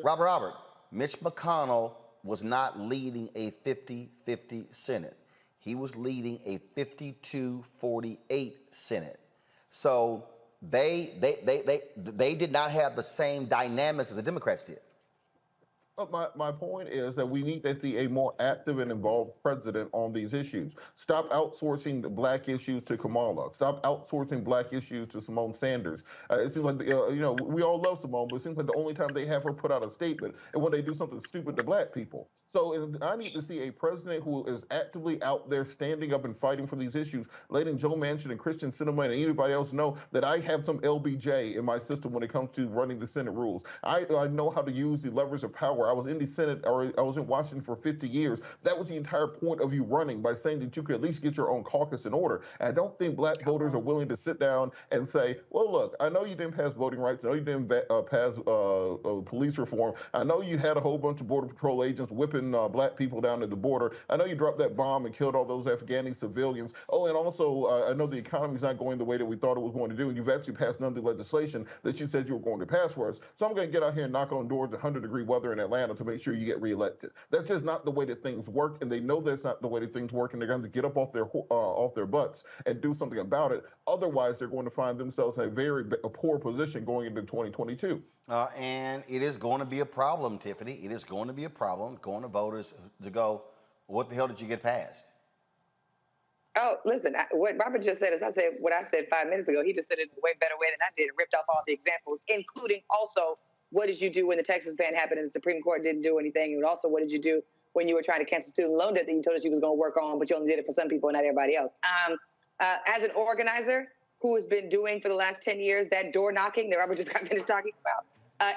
Robert. Mitch McConnell was not leading a 50-50 Senate. He was leading a 52-48 Senate. So they did not have the same dynamics as the Democrats did. My point is that we need to see a more active and involved president on these issues. Stop outsourcing the black issues to Kamala. Stop outsourcing black issues to Simone Sanders. It seems like, we all love Simone, but it seems like the only time they have her put out a statement is when they do something stupid to black people. So I need to see a president who is actively out there standing up and fighting for these issues, letting Joe Manchin and Christian Sinema and anybody else know that I have some LBJ in my system when it comes to running the Senate rules. I know how to use the levers of power. I was in the Senate, or I was in Washington for 50 years. That was the entire point of you running, by saying that you could at least get your own caucus in order. And I don't think black voters are willing to sit down and say, well, look, I know you didn't pass voting rights. I know you didn't pass police reform. I know you had a whole bunch of Border Patrol agents whipping keeping black people down at the border. I know you dropped that bomb and killed all those Afghani civilians. Oh, and also, I know the economy's not going the way that we thought it was going to do, and you've actually passed none of the legislation that you said you were going to pass for us. So I'm going to get out here and knock on doors in 100-degree weather in Atlanta to make sure you get reelected. That's just not the way that things work, and they know that's not the way that things work, and they're going to get up off their butts and do something about it. Otherwise, they're going to find themselves in a poor position going into 2022. And it is going to be a problem, Tiffany. It is going to be a problem going to voters to go, what the hell did you get passed? Oh, listen, what Robert just said is what I said 5 minutes ago. He just said it in a way better way than I did. It ripped off all the examples, including also what did you do when the Texas ban happened and the Supreme Court didn't do anything? And also, what did you do when you were trying to cancel student loan debt that you told us you was going to work on, but you only did it for some people and not everybody else? As an organizer who has been doing for the last 10 years that door knocking that Robert just got finished talking about,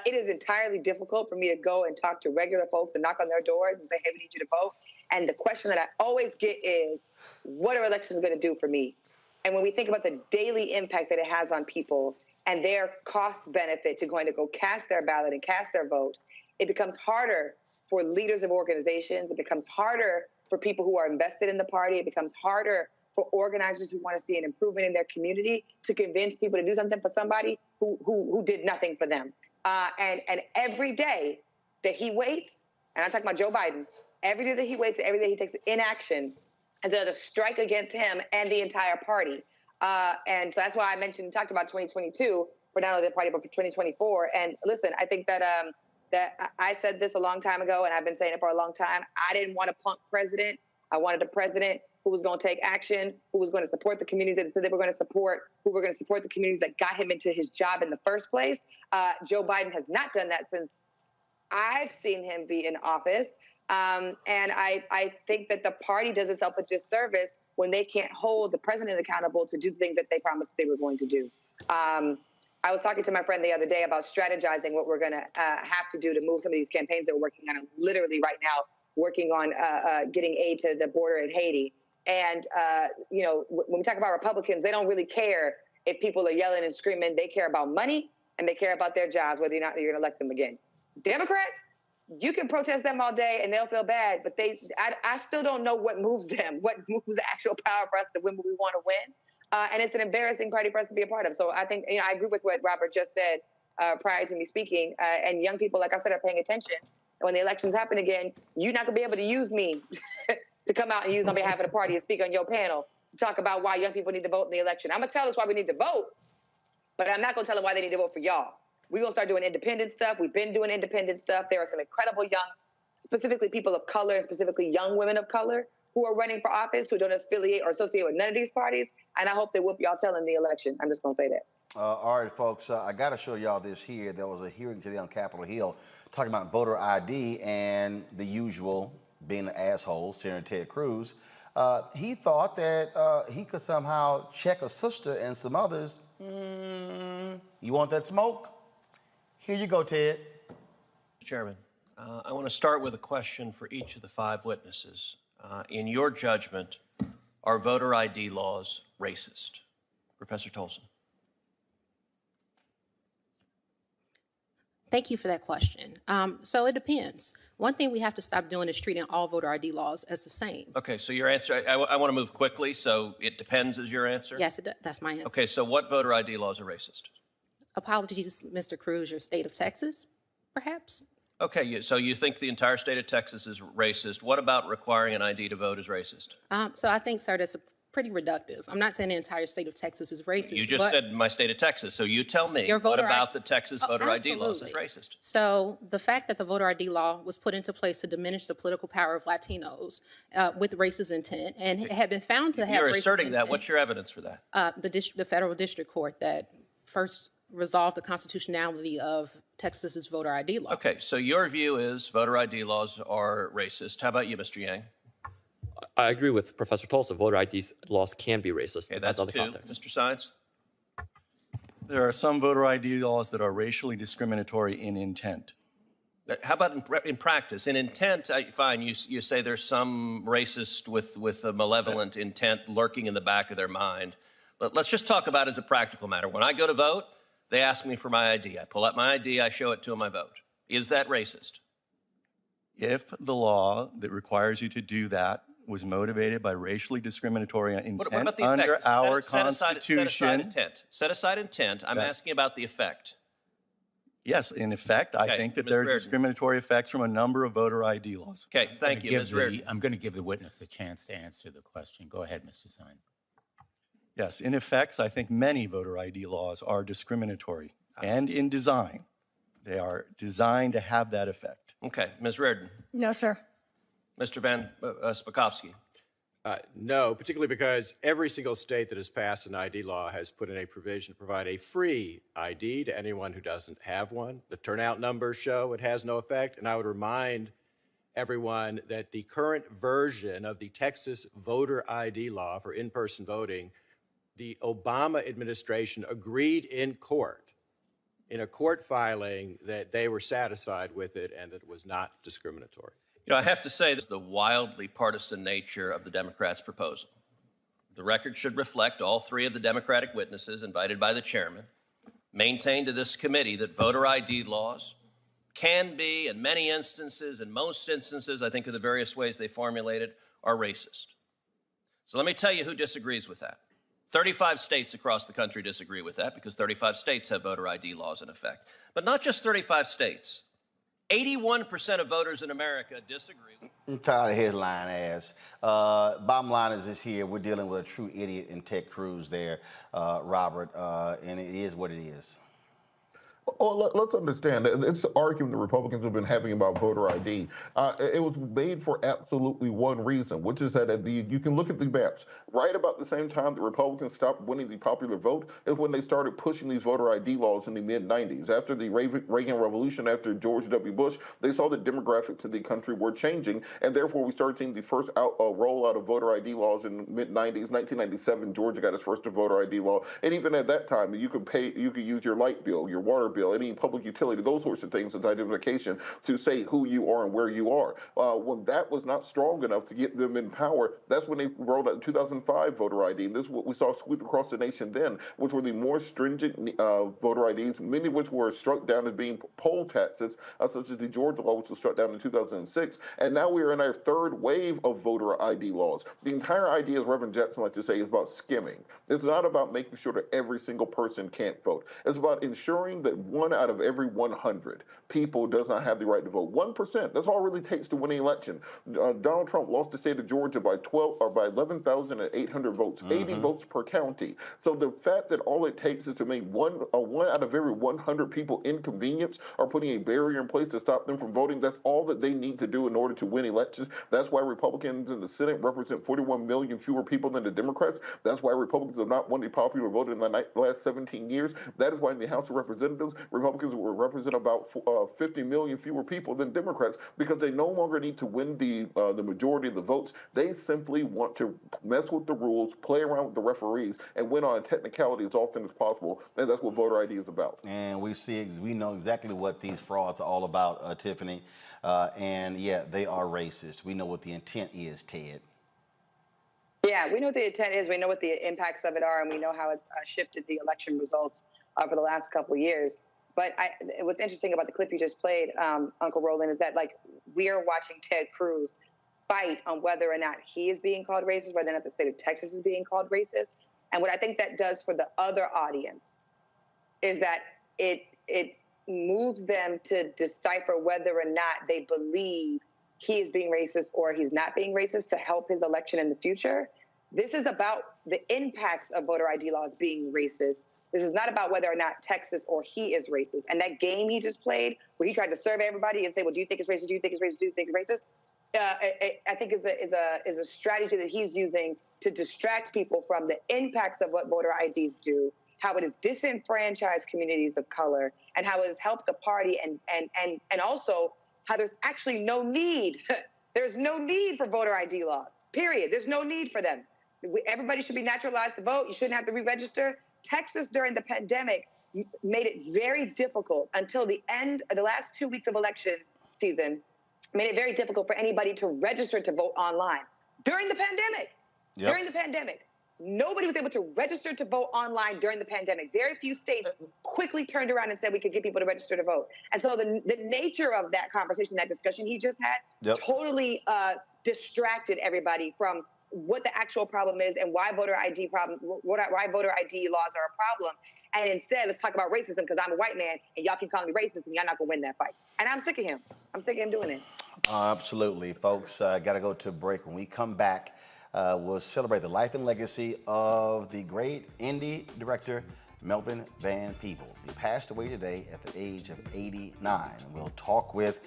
it is entirely difficult for me to go and talk to regular folks and knock on their doors and say, hey, we need you to vote. And the question that I always get is, what are elections going to do for me? And when we think about the daily impact that it has on people and their cost benefit to going to go cast their ballot and cast their vote, it becomes harder for leaders of organizations. It becomes harder for people who are invested in the party. It becomes harder for organizers who want to see an improvement in their community to convince people to do something for somebody who did nothing for them. And every day that he waits, and I'm talking about Joe Biden, every day that he waits, every day he takes inaction is another strike against him and the entire party. And so that's why I talked about 2022 for not only the party, but for 2024. And listen, I think that I said this a long time ago, and I've been saying it for a long time. I didn't want a punk president. I wanted a president who was going to take action, who was going to support the communities that they were going to support, who were going to support the communities that got him into his job in the first place. Joe Biden has not done that since I've seen him be in office. And I think that the party does itself a disservice when they can't hold the president accountable to do things that they promised they were going to do. I was talking to my friend the other day about strategizing what we're going to have to do to move some of these campaigns that we're working on. I'm literally right now working on getting aid to the border in Haiti. And, when we talk about Republicans, they don't really care if people are yelling and screaming. They care about money and they care about their jobs, whether or not you're going to elect them again. Democrats, you can protest them all day and they'll feel bad, but I still don't know what moves them, what moves the actual power for us to win what we want to win. And it's an embarrassing party for us to be a part of. So I think, I agree with what Robert just said prior to me speaking. And young people, like I said, are paying attention. And when the elections happen again, you're not going to be able to use me to come out and use on behalf of the party and speak on your panel to talk about why young people need to vote in the election. I'm going to tell us why we need to vote, but I'm not going to tell them why they need to vote for y'all. We're going to start doing independent stuff. We've been doing independent stuff. There are some incredible young, specifically people of color and specifically young women of color who are running for office who don't affiliate or associate with none of these parties. And I hope they whoop y'all tail in the election. I'm just going to say that. All right, folks, I got to show y'all this here. There was a hearing today on Capitol Hill talking about voter ID and the usual being an asshole, Senator Ted Cruz. He thought that he could somehow check a sister and some others. You want that smoke? Here you go, Ted. Chairman, I want to start with a question for each of the 5 witnesses. In your judgment, are voter ID laws racist? Professor Tolson. Thank you for that question. So it depends. One thing we have to stop doing is treating all voter ID laws as the same. Okay, so your answer, I want to move quickly, so it depends is your answer? Yes, that's my answer. Okay, so what voter ID laws are racist? Apologies, Mr. Cruz, your state of Texas, perhaps? Okay, so you think the entire state of Texas is racist. What about requiring an ID to vote is racist? So I think, sir, that's pretty reductive. I'm not saying the entire state of Texas is racist. You just said my state of Texas, so you tell me, what about the Texas voter ID laws is racist? So the fact that the voter ID law was put into place to diminish the political power of Latinos with racist intent and had been found to have You're racist asserting intent, that. What's your evidence for that? The federal district court that first resolved the constitutionality of Texas's voter ID law. Okay, so your view is voter ID laws are racist. How about you, Mr. Yang? I agree with Professor Tolson. Voter ID laws can be racist. Okay, that's 2. Context. Mr. Science? There are some voter ID laws that are racially discriminatory in intent. How about in practice? In intent, fine, you say there's some racist with a malevolent intent lurking in the back of their mind. But let's just talk about it as a practical matter. When I go to vote, they ask me for my ID. I pull out my ID, I show it to them, I vote. Is that racist? If the law that requires you to do that was motivated by racially discriminatory intent What about the under effect? our Set aside Constitution. intent. Set aside intent. I'm asking about the effect. Yes, in effect, I Okay, think that Ms. there are Reardon. discriminatory effects from a number of voter ID laws. Okay, thank you, Ms. Reardon. I'm going to give the witness a chance to answer the question. Go ahead, Mr. Sine. Yes, in effects, I think many voter ID laws are discriminatory and in design. They are designed to have that effect. Okay, Ms. Reardon. No, sir. Mr. Van Spakovsky. No, particularly because every single state that has passed an ID law has put in a provision to provide a free ID to anyone who doesn't have one. The turnout numbers show it has no effect, and I would remind everyone that the current version of the Texas voter ID law for in-person voting, the Obama administration agreed in court, in a court filing, that they were satisfied with it and that it was not discriminatory. You know, I have to say this is the wildly partisan nature of the Democrats' proposal. The record should reflect all three of the Democratic witnesses invited by the chairman maintained to this committee that voter ID laws can be, in many instances, in most instances, I think of the various ways they formulated, are racist. So let me tell you who disagrees with that. 35 states across the country disagree with that because 35 states have voter ID laws in effect. But not just 35 states. 81% of voters in America disagree. I'm tired of headline ass. Bottom line is this here. We're dealing with a true idiot in Ted Cruz there, Robert, and it is what it is. Well, let's understand. It's the argument the Republicans have been having about voter ID. It was made for absolutely one reason, which is that you can look at the maps. Right about the same time the Republicans stopped winning the popular vote is when they started pushing these voter ID laws in the mid-'90s. After the Reagan Revolution, after George W. Bush, they saw the demographics of the country were changing, and therefore we started seeing the first rollout of voter ID laws in the mid-'90s. 1997, Georgia got its first voter ID law, and even at that time, you could use your light bill, your water bill, any public utility, those sorts of things as identification to say who you are and where you are. When that was not strong enough to get them in power, that's when they rolled out the 2005 voter ID. And this is what we saw sweep across the nation then, which were the more stringent voter IDs, many of which were struck down as being poll taxes, such as the Georgia law, which was struck down in 2006. And now we are in our third wave of voter ID laws. The entire idea, as Reverend Jackson likes to say, is about skimming. It's not about making sure that every single person can't vote. It's about ensuring that 1 out of every 100 people does not have the right to vote. 1%, that's all it really takes to win an election. Donald Trump lost the state of Georgia by 11,800 votes, 80 votes per county. So the fact that all it takes is to make one out of every 100 people inconvenienced or putting a barrier in place to stop them from voting, that's all that they need to do in order to win elections. That's why Republicans in the Senate represent 41 million fewer people than the Democrats. That's why Republicans have not won the popular vote in the last 17 years. That is why in the House of Representatives, Republicans will represent about 50 million fewer people than Democrats, because they no longer need to win the majority of the votes. They simply want to mess with the rules, play around with the referees, and win on a technicality as often as possible. And that's what voter ID is about. And we know exactly what these frauds are all about, Tiffany. And yeah, they are racist. We know what the intent is, Ted. Yeah, we know what the intent is. We know what the impacts of it are, and we know how it's shifted the election results for the last couple of years. But what's interesting about the clip you just played, Uncle Roland, is that we are watching Ted Cruz fight on whether or not he is being called racist, whether or not the state of Texas is being called racist. And what I think that does for the other audience is that it moves them to decipher whether or not they believe he is being racist or he's not being racist to help his election in the future. This is about the impacts of voter ID laws being racist. This is not about whether or not Texas or he is racist. And that game he just played, where he tried to survey everybody and say, well, do you think it's racist? Do you think it's racist? Do you think it's racist? I think is a strategy that he's using to distract people from the impacts of what voter IDs do, how it has disenfranchised communities of color, and how it has helped the party, and also how there's actually no need. There's no need for voter ID laws, period. There's no need for them. Everybody should be naturalized to vote. You shouldn't have to re-register. Texas during the pandemic made it very difficult until the end of the last 2 weeks of election season, made it very difficult for anybody to register to vote online during the pandemic. During the pandemic. Nobody was able to register to vote online during the pandemic. Very few states quickly turned around and said we could get people to register to vote. And so the nature of that conversation, that discussion he just had, totally distracted everybody from what the actual problem is and why voter ID why voter ID laws are a problem. And instead, let's talk about racism because I'm a white man and y'all can call me racist and y'all not gonna win that fight. And I'm sick of him. I'm sick of him doing it. Absolutely, folks. Got to go to a break. When we come back, we'll celebrate the life and legacy of the great indie director, Melvin Van Peebles. He passed away today at the age of 89. We'll talk with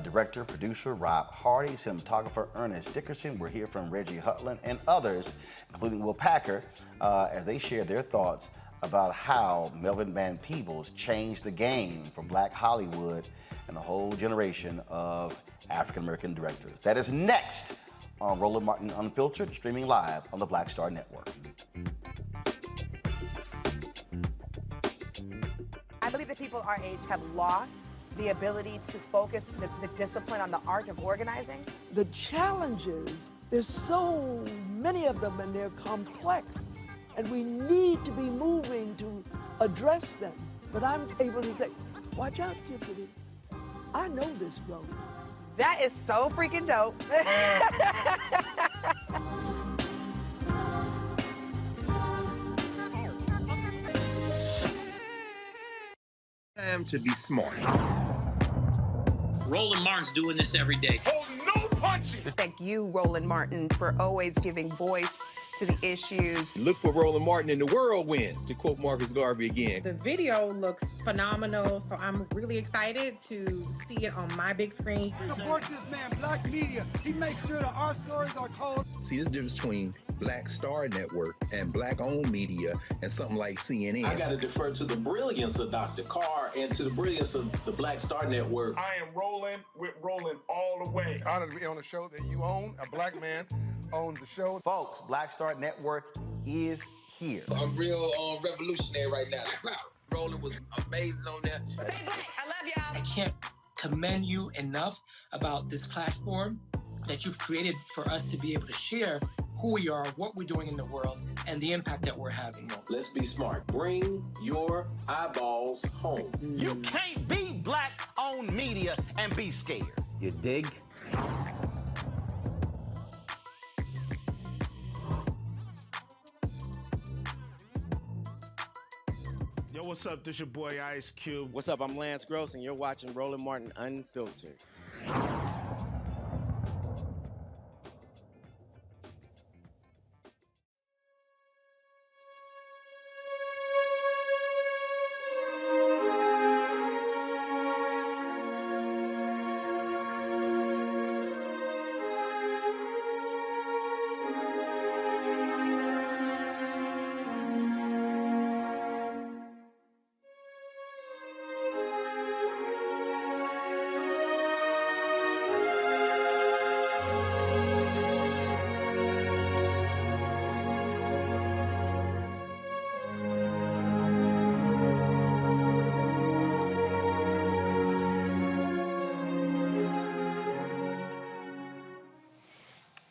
director, producer Rob Hardy, cinematographer Ernest Dickerson. We'll hear from Reggie Hutland and others, including Will Packer, as they share their thoughts about how Melvin Van Peebles changed the game for Black Hollywood and a whole generation of African-American directors. That is next on Roland Martin Unfiltered, streaming live on the Black Star Network. I believe that people our age have lost the ability to focus the discipline on the art of organizing. The challenges, there's so many of them and they're complex, and we need to be moving to address them. But I'm able to say, watch out, Tiffany. I know this road. That is so freaking dope. Time to be smart. Roland Martin's doing this every day. Oh, no punches! Thank you, Roland Martin, for always giving voice to the issues. Look for Roland Martin in the whirlwind, to quote Marcus Garvey again. The video looks phenomenal, so I'm really excited to see it on my big screen. Support this man, Black media. He makes sure that our stories are told. See, this difference between Black Star Network and Black-owned media and something like CNN. I got to defer to the brilliance of Dr. Carr and to the brilliance of the Black Star Network. I am rolling with Roland all the way. Honored to be on a show that you own. A Black man owns the show. Folks, Black Star Network is here. I'm real revolutionary right now. Wow, Roland was amazing on there. Stay Black. I love y'all. I can't commend you enough about this platform that you've created for us to be able to share who we are, what we're doing in the world, and the impact that we're having. Let's be smart. Bring your eyeballs home. You can't be Black-owned media and be scared. You dig? Yo, what's up? This your boy Ice Cube. What's up? I'm Lance Gross, and you're watching Roland Martin Unfiltered.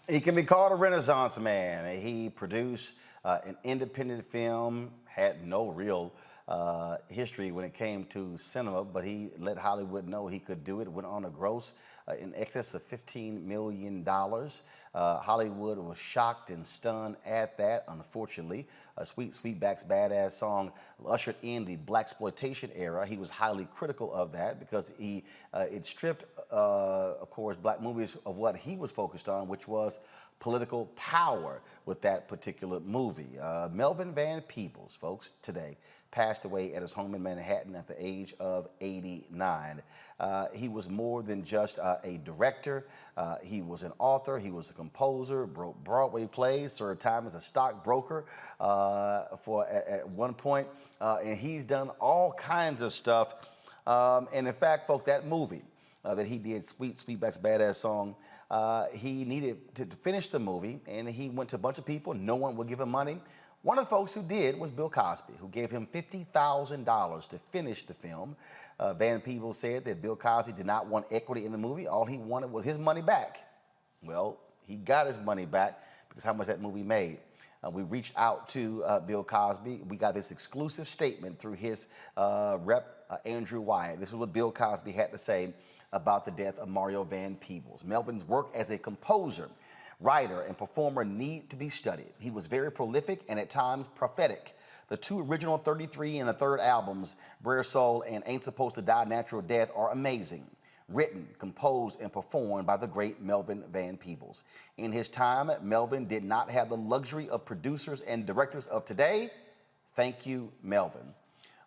He can be called a Renaissance man. He produced an independent film, had no real history when it came to cinema, but he let Hollywood know he could do it. Went on to gross in excess of $15 million. Hollywood was shocked and stunned at that, unfortunately. Sweetback's Badass song ushered in the blaxploitation era. He was highly critical of that because it stripped, of course, black movies of what he was focused on, which was political power with that particular movie. Melvin Van Peebles, folks, today passed away at his home in Manhattan at the age of 89. He was more than just a director. He was an author. He was a composer, wrote Broadway plays, served time as a stockbroker at one point, and he's done all kinds of stuff. And in fact, folks, that movie that he did, Sweetback's Badass song, he needed to finish the movie, and he went to a bunch of people. No one would give him money. One of the folks who did was Bill Cosby, who gave him $50,000 to finish the film. Van Peebles said that Bill Cosby did not want equity in the movie. All he wanted was his money back. Well, he got his money back because how much that movie made. We reached out to Bill Cosby. We got this exclusive statement through his rep, Andrew Wyatt. This is what Bill Cosby had to say about the death of Mario Van Peebles. Melvin's work as a composer, writer, and performer need to be studied. He was very prolific and at times prophetic. The two original 33 and a third albums, Brer Soul and Ain't Supposed to Die Natural Death, are amazing. Written, composed, and performed by the great Melvin Van Peebles. In his time, Melvin did not have the luxury of producers and directors of today. Thank you, Melvin.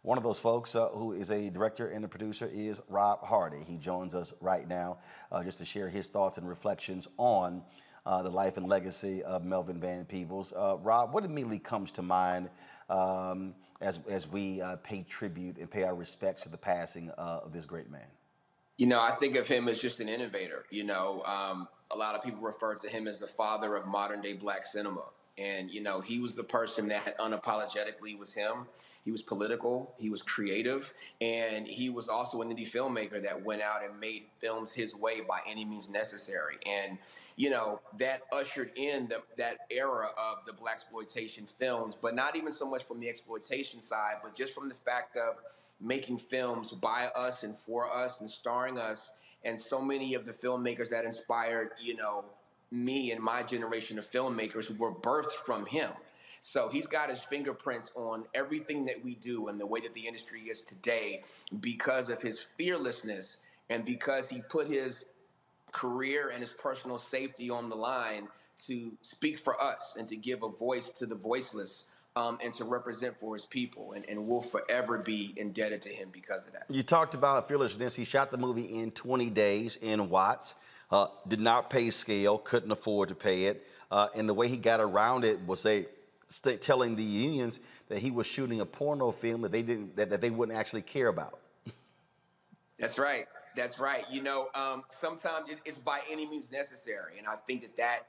One of those folks who is a director and a producer is Rob Hardy. He joins us right now just to share his thoughts and reflections on the life and legacy of Melvin Van Peebles. Rob, what immediately comes to mind as we pay tribute and pay our respects to the passing of this great man? You know, I think of him as just an innovator. You know, a lot of people refer to him as the father of modern day Black cinema. And, you know, he was the person that unapologetically was him. He was political, he was creative, and he was also an indie filmmaker that went out and made films his way by any means necessary. And, you know, that ushered in that era of the Blaxploitation films, but not even so much from the exploitation side, but just from the fact of making films by us and for us and starring us. And so many of the filmmakers that inspired, you know, me and my generation of filmmakers were birthed from him. So he's got his fingerprints on everything that we do and the way that the industry is today because of his fearlessness and because he put his career and his personal safety on the line to speak for us and to give a voice to the voiceless and to represent for his people. And we'll forever be indebted to him because of that. You talked about fearlessness. He shot the movie in 20 days in Watts, did not pay scale, couldn't afford to pay it. And the way he got around it was telling the unions that he was shooting a porno film that they wouldn't actually care about. That's right. That's right. You know, sometimes it's by any means necessary. And I think that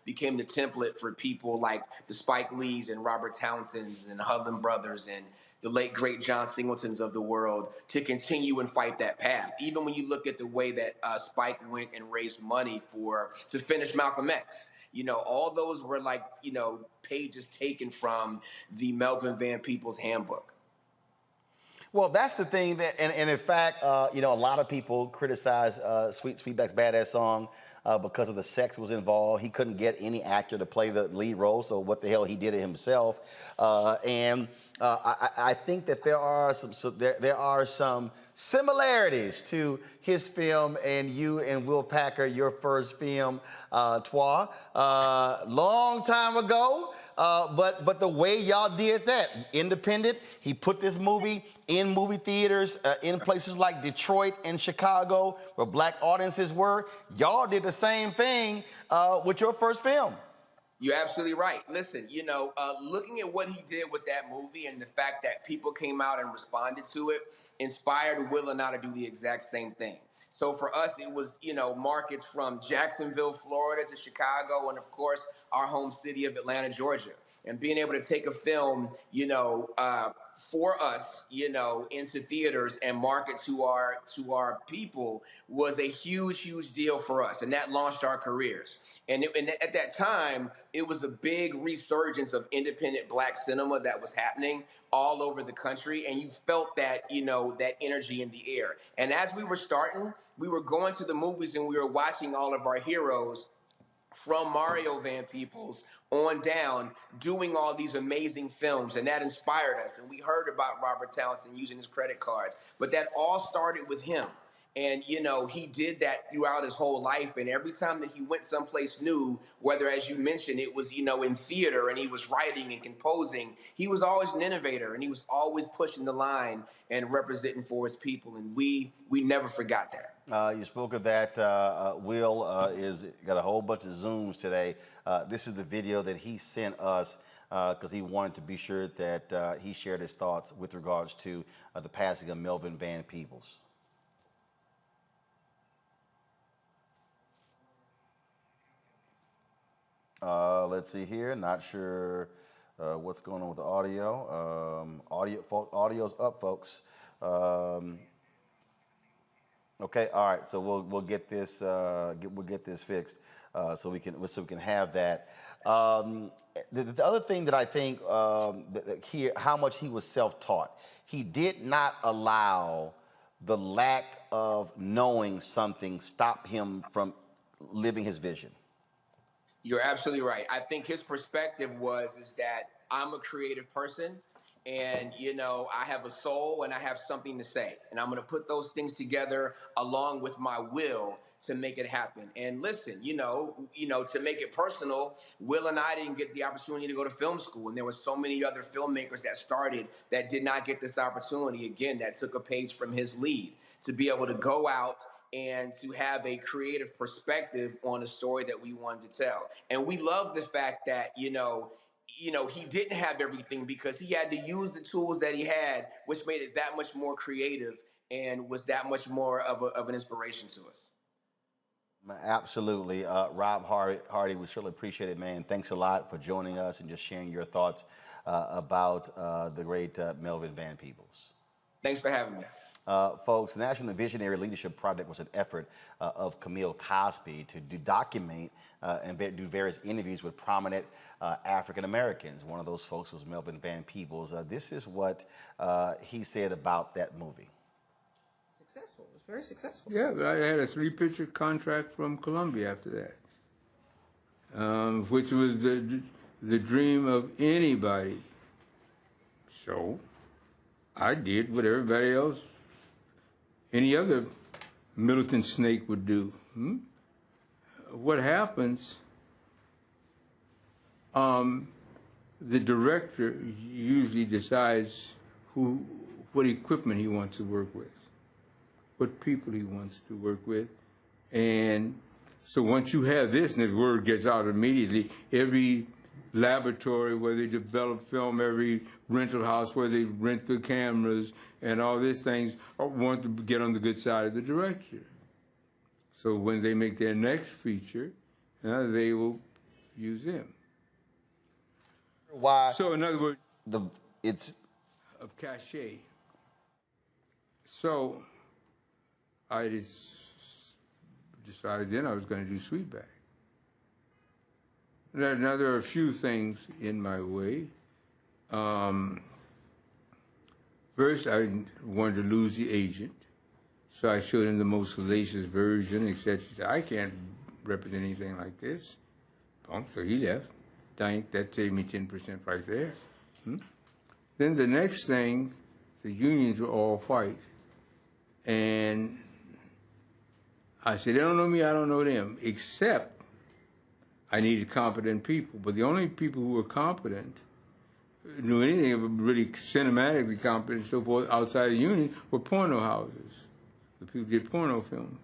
became the template for people like the Spike Lees and Robert Townsends and Hudlin Brothers and the late, great John Singletons of the world to continue and fight that path. Even when you look at the way that Spike went and raised money to finish Malcolm X. You know, all those were like, you know, pages taken from the Melvin Van Peebles handbook. Well, that's the thing and in fact, you know, a lot of people criticize Sweetback's Badass Song because of the sex was involved. He couldn't get any actor to play the lead role, so what the hell, he did it himself. I think that there are some similarities to his film and you and Will Packer, your first film, Trois, long time ago. But the way y'all did that, independent, he put this movie in movie theaters in places like Detroit and Chicago where Black audiences were. Y'all did the same thing with your first film. You're absolutely right. Listen, you know, looking at what he did with that movie and the fact that people came out and responded to it inspired Will and I to do the exact same thing. So for us, it was, you know, markets from Jacksonville, Florida to Chicago, and of course, our home city of Atlanta, Georgia. And being able to take a film, you know, for us, you know, into theaters and market to our people was a huge, huge deal for us. And that launched our careers. And at that time, it was a big resurgence of independent Black cinema that was happening all over the country. And you felt that, you know, that energy in the air. And as we were starting, we were going to the movies and we were watching all of our heroes from Mario Van Peebles on down doing all these amazing films, and that inspired us. And we heard about Robert Townsend using his credit cards, but that all started with him. And, you know, he did that throughout his whole life. And every time that he went someplace new, whether, as you mentioned, it was, you know, in theater and he was writing and composing, he was always an innovator and he was always pushing the line and representing for his people. And we never forgot that. You spoke of that. Will is got a whole bunch of Zooms today. This is the video that he sent us because he wanted to be sure that he shared his thoughts with regards to the passing of Melvin Van Peebles. Let's see here. Not sure what's going on with the audio. Audio's up, folks. Okay, all right. So we'll get this we'll get this fixed so we can have that. The other thing that I think here, how much he was self-taught. He did not allow the lack of knowing something stop him from living his vision. You're absolutely right. I think his perspective is that I'm a creative person, and I have a soul and I have something to say, and I'm going to put those things together along with my will to make it happen. And listen, to make it personal, Will and I didn't get the opportunity to go to film school, and there were so many other filmmakers that started that did not get this opportunity. Again, that took a page from his lead to be able to go out and to have a creative perspective on a story that we wanted to tell. And we love the fact that, he didn't have everything because he had to use the tools that he had, which made it that much more creative and was that much more of an inspiration to us. Absolutely. Rob Hardy, we surely appreciate it, man. Thanks a lot for joining us and just sharing your thoughts about the great Melvin Van Peebles. Thanks for having me. Folks, the National Visionary Leadership Project was an effort of Camille Cosby to document and do various interviews with prominent African Americans. One of those folks was Melvin Van Peebles. This is what he said about that movie. Successful. It was very successful. Yeah, but I had a 3-picture contract from Columbia after that, which was the dream of anybody. So I did what everybody else, any other militant snake would do. What happens, the director usually decides what equipment he wants to work with, what people he wants to work with. And so once you have this, and the word gets out immediately, every laboratory where they develop film, every rental house where they rent the cameras and all these things want to get on the good side of the director. So when they make their next feature, they will use him. Why? So in other words, it's of cachet. So I just decided then I was going to do Sweetback. Now there are a few things in my way. First, I wanted to lose the agent, so I showed him the most salacious version, except he said, I can't represent anything like this. So he left. That saved me 10% right there. Then the next thing, the unions were all white. And I said, they don't know me, I don't know them, except I needed competent people. But the only people who were competent, knew anything of really cinematically competent and so forth outside the union were porno houses. The people did porno film.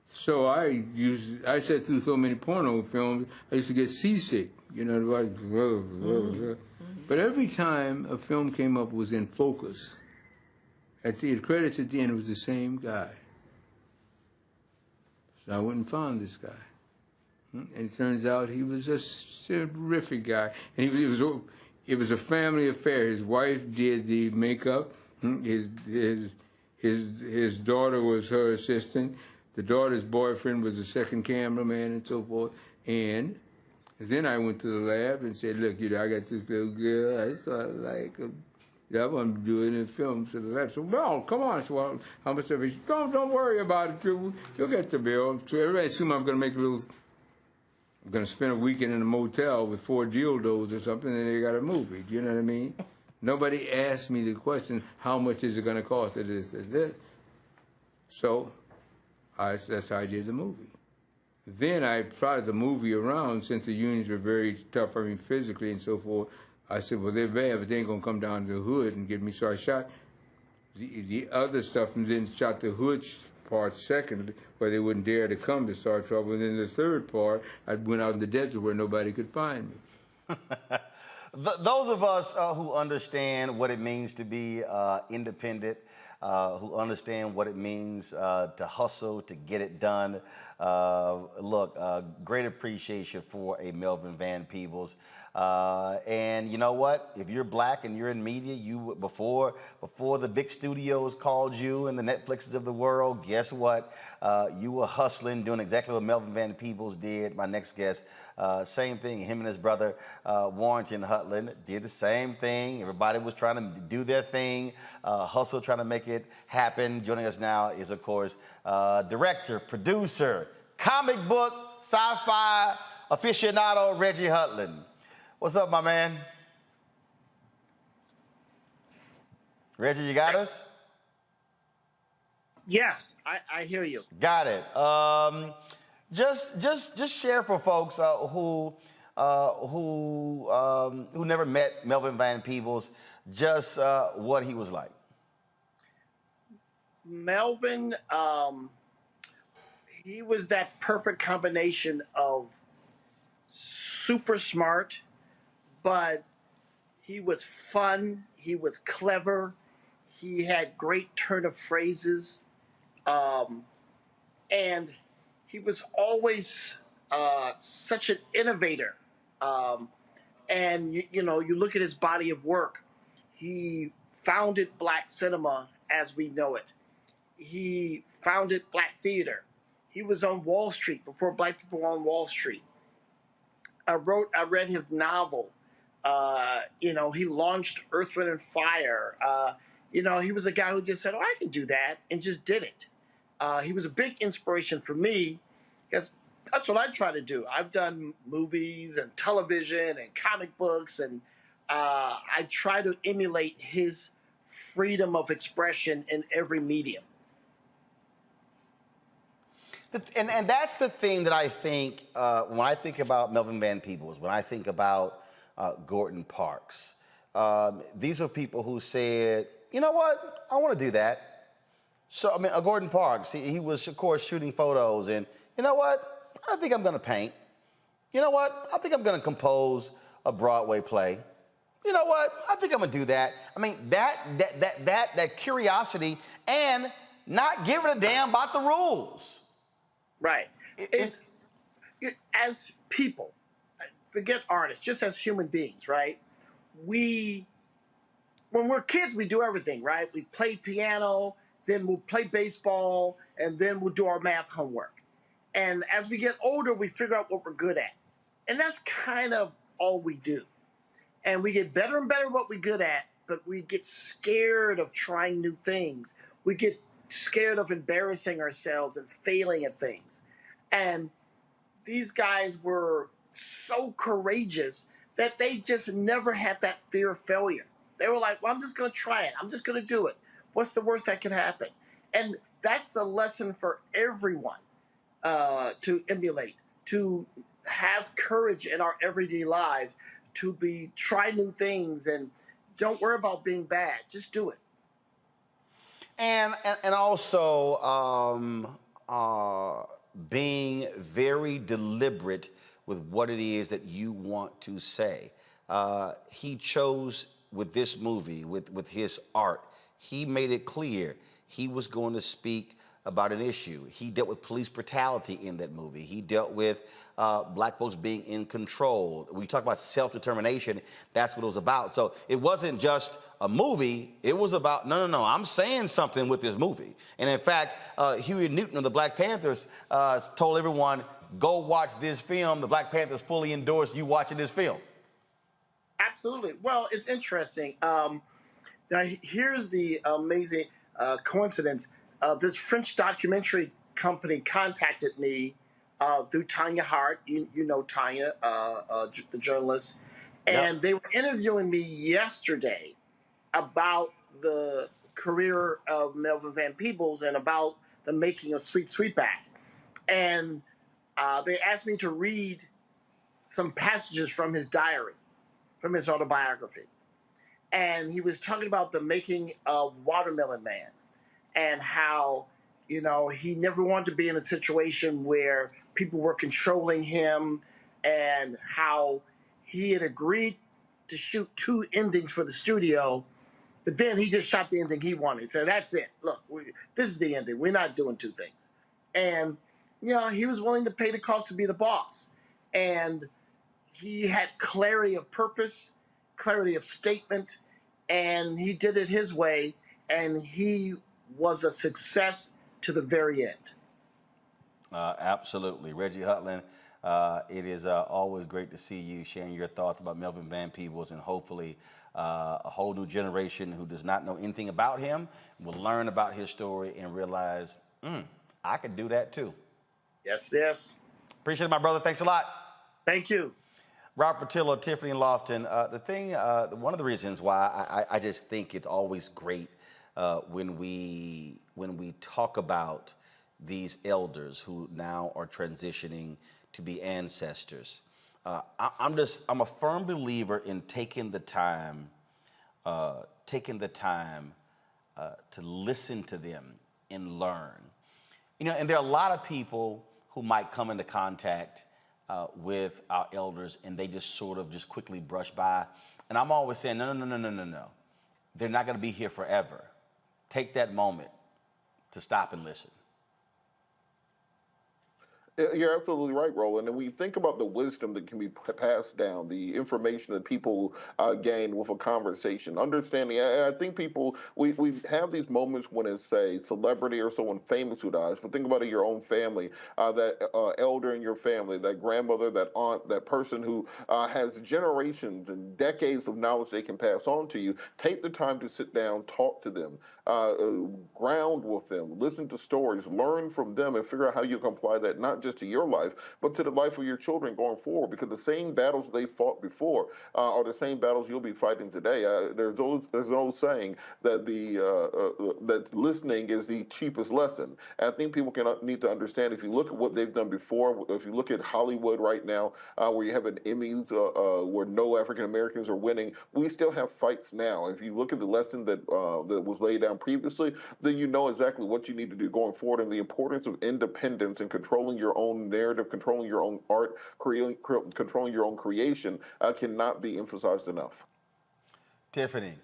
So I sat through so many porno films, I used to get seasick, But every time a film came up, it was in focus. At the credits at the end, it was the same guy. So I went and found this guy. And it turns out he was a terrific guy. And it was a family affair. His wife did the makeup. His daughter was her assistant. The daughter's boyfriend was the second cameraman and so forth. And then I went to the lab and said, look, I got this little girl. I sort of like her. I want to do it in film. So the lab said, well, come on. So how much of it? Don't worry about it. You'll get the bill. So everybody assumed I'm going to spend a weekend in a motel with 4 dildos or something, and they got a movie. Do you know what I mean? Nobody asked me the question, how much is it going to cost? This. So that's how I did the movie. Then I plotted the movie around, since the unions were very tough, physically and so forth. I said, well, they're bad, but they ain't going to come down to the hood and get me. So I shot the other stuff and then shot the hood part second, where they wouldn't dare to come to start trouble. And then the third part, I went out in the desert where nobody could find me. Those of us who understand what it means to be independent, who understand what it means to hustle, to get it done, great appreciation for a Melvin Van Peebles. And you know what? If you're black and you're in media, before the big studios called you and the Netflixes of the world, guess what? You were hustling, doing exactly what Melvin Van Peebles did, my next guest. Same thing. Him and his brother Warrington Hutland did the same thing. Everybody was trying to do their thing, hustle, trying to make it happen. Joining us now is, of course, director, producer, comic book, sci-fi aficionado, Reggie Hutland. What's up, my man? Reggie, you got us? Yes, I hear you. Got it. Just share for folks who never met Melvin Van Peebles, just what he was like. Melvin, he was that perfect combination of super smart, but he was fun, he was clever, he had great turn of phrases, and he was always such an innovator. And you know, you look at his body of work. He founded Black cinema as we know it. He founded Black theater. He was on Wall Street before Black people were on Wall Street. I read his novel. You know, he launched Earth, Wind, and Fire. You know, he was a guy who just said, "Oh, I can do that," and just did it. He was a big inspiration for me because that's what I try to do. I've done movies and television and comic books, and I try to emulate his freedom of expression in every medium. And that's the thing that I think, when I think about Melvin Van Peebles, when I think about Gordon Parks, these were people who said, you know what, I want to do that. So, I mean, Gordon Parks, he was, of course, shooting photos, and you know what, I think I'm going to paint. You know what, I think I'm going to compose a Broadway play. You know what, I think I'm going to do that. I mean, that curiosity and not giving a damn about the rules. Right. It's as people, forget artists, just as human beings, right? When we're kids, we do everything, right? We play piano, then we'll play baseball, and then we'll do our math homework. And as we get older, we figure out what we're good at. And that's kind of all we do. And we get better and better at what we're good at, but we get scared of trying new things. We get scared of embarrassing ourselves and failing at things. And these guys were so courageous that they just never had that fear of failure. They were like, well, I'm just going to try it. I'm just going to do it. What's the worst that could happen? And that's a lesson for everyone to emulate, to have courage in our everyday lives, to try new things, and don't worry about being bad. Just do it. And also being very deliberate with what it is that you want to say. He chose with this movie, with his art, he made it clear he was going to speak about an issue. He dealt with police brutality in that movie. He dealt with black folks being in control. We talk about self-determination. That's what it was about. So it wasn't just a movie. It was about, no, I'm saying something with this movie. And in fact, Huey Newton of the Black Panthers told everyone, go watch this film. The Black Panthers fully endorsed you watching this film. Absolutely. Well, it's interesting. Now, here's the amazing coincidence. This French documentary company contacted me through Tanya Hart. You know Tanya, the journalist. And they were interviewing me yesterday about the career of Melvin Van Peebles and about the making of Sweet Sweetback. And they asked me to read some passages from his diary, from his autobiography. And he was talking about the making of Watermelon Man and how, you know, he never wanted to be in a situation where people were controlling him, and how he had agreed to shoot 2 endings for the studio, but then he just shot the ending he wanted. He said, that's it. Look, this is the ending. We're not doing 2 things. And, you know, he was willing to pay the cost to be the boss. And he had clarity of purpose, clarity of statement, and he did it his way, and he was a success to the very end. Absolutely. Reggie Hutland, it is always great to see you sharing your thoughts about Melvin Van Peebles, and hopefully a whole new generation who does not know anything about him will learn about his story and realize, I could do that too. Yes, yes. Appreciate it, my brother. Thanks a lot. Thank you. Robert Patillo, Tiffany Lofton. One of the reasons why I just think it's always great when we talk about these elders who now are transitioning to be ancestors. I'm a firm believer in taking the time to listen to them and learn. And there are a lot of people who might come into contact with our elders and they just sort of just quickly brush by. And I'm always saying, no. They're not going to be here forever. Take that moment to stop and listen. You're absolutely right, Roland. And when you think about the wisdom that can be passed down, the information that people gain with a conversation, understanding, I think we have these moments when it's a celebrity or someone famous who dies, but think about it in your own family, that elder in your family, that grandmother, that aunt, that person who has generations and decades of knowledge they can pass on to you. Take the time to sit down, talk to them, ground with them, listen to stories, learn from them, and figure out how you can apply that not just to your life, but to the life of your children going forward. Because the same battles they fought before are the same battles you'll be fighting today. There's an old saying that that listening is the cheapest lesson. And I think people need to understand, if you look at what they've done before, if you look at Hollywood right now, where you have an Emmys where no African Americans are winning, we still have fights now. If you look at the lesson that was laid down previously, then you know exactly what you need to do going forward, and the importance of independence and controlling your own narrative, controlling your own art, controlling your own creation cannot be emphasized enough. Tiffany,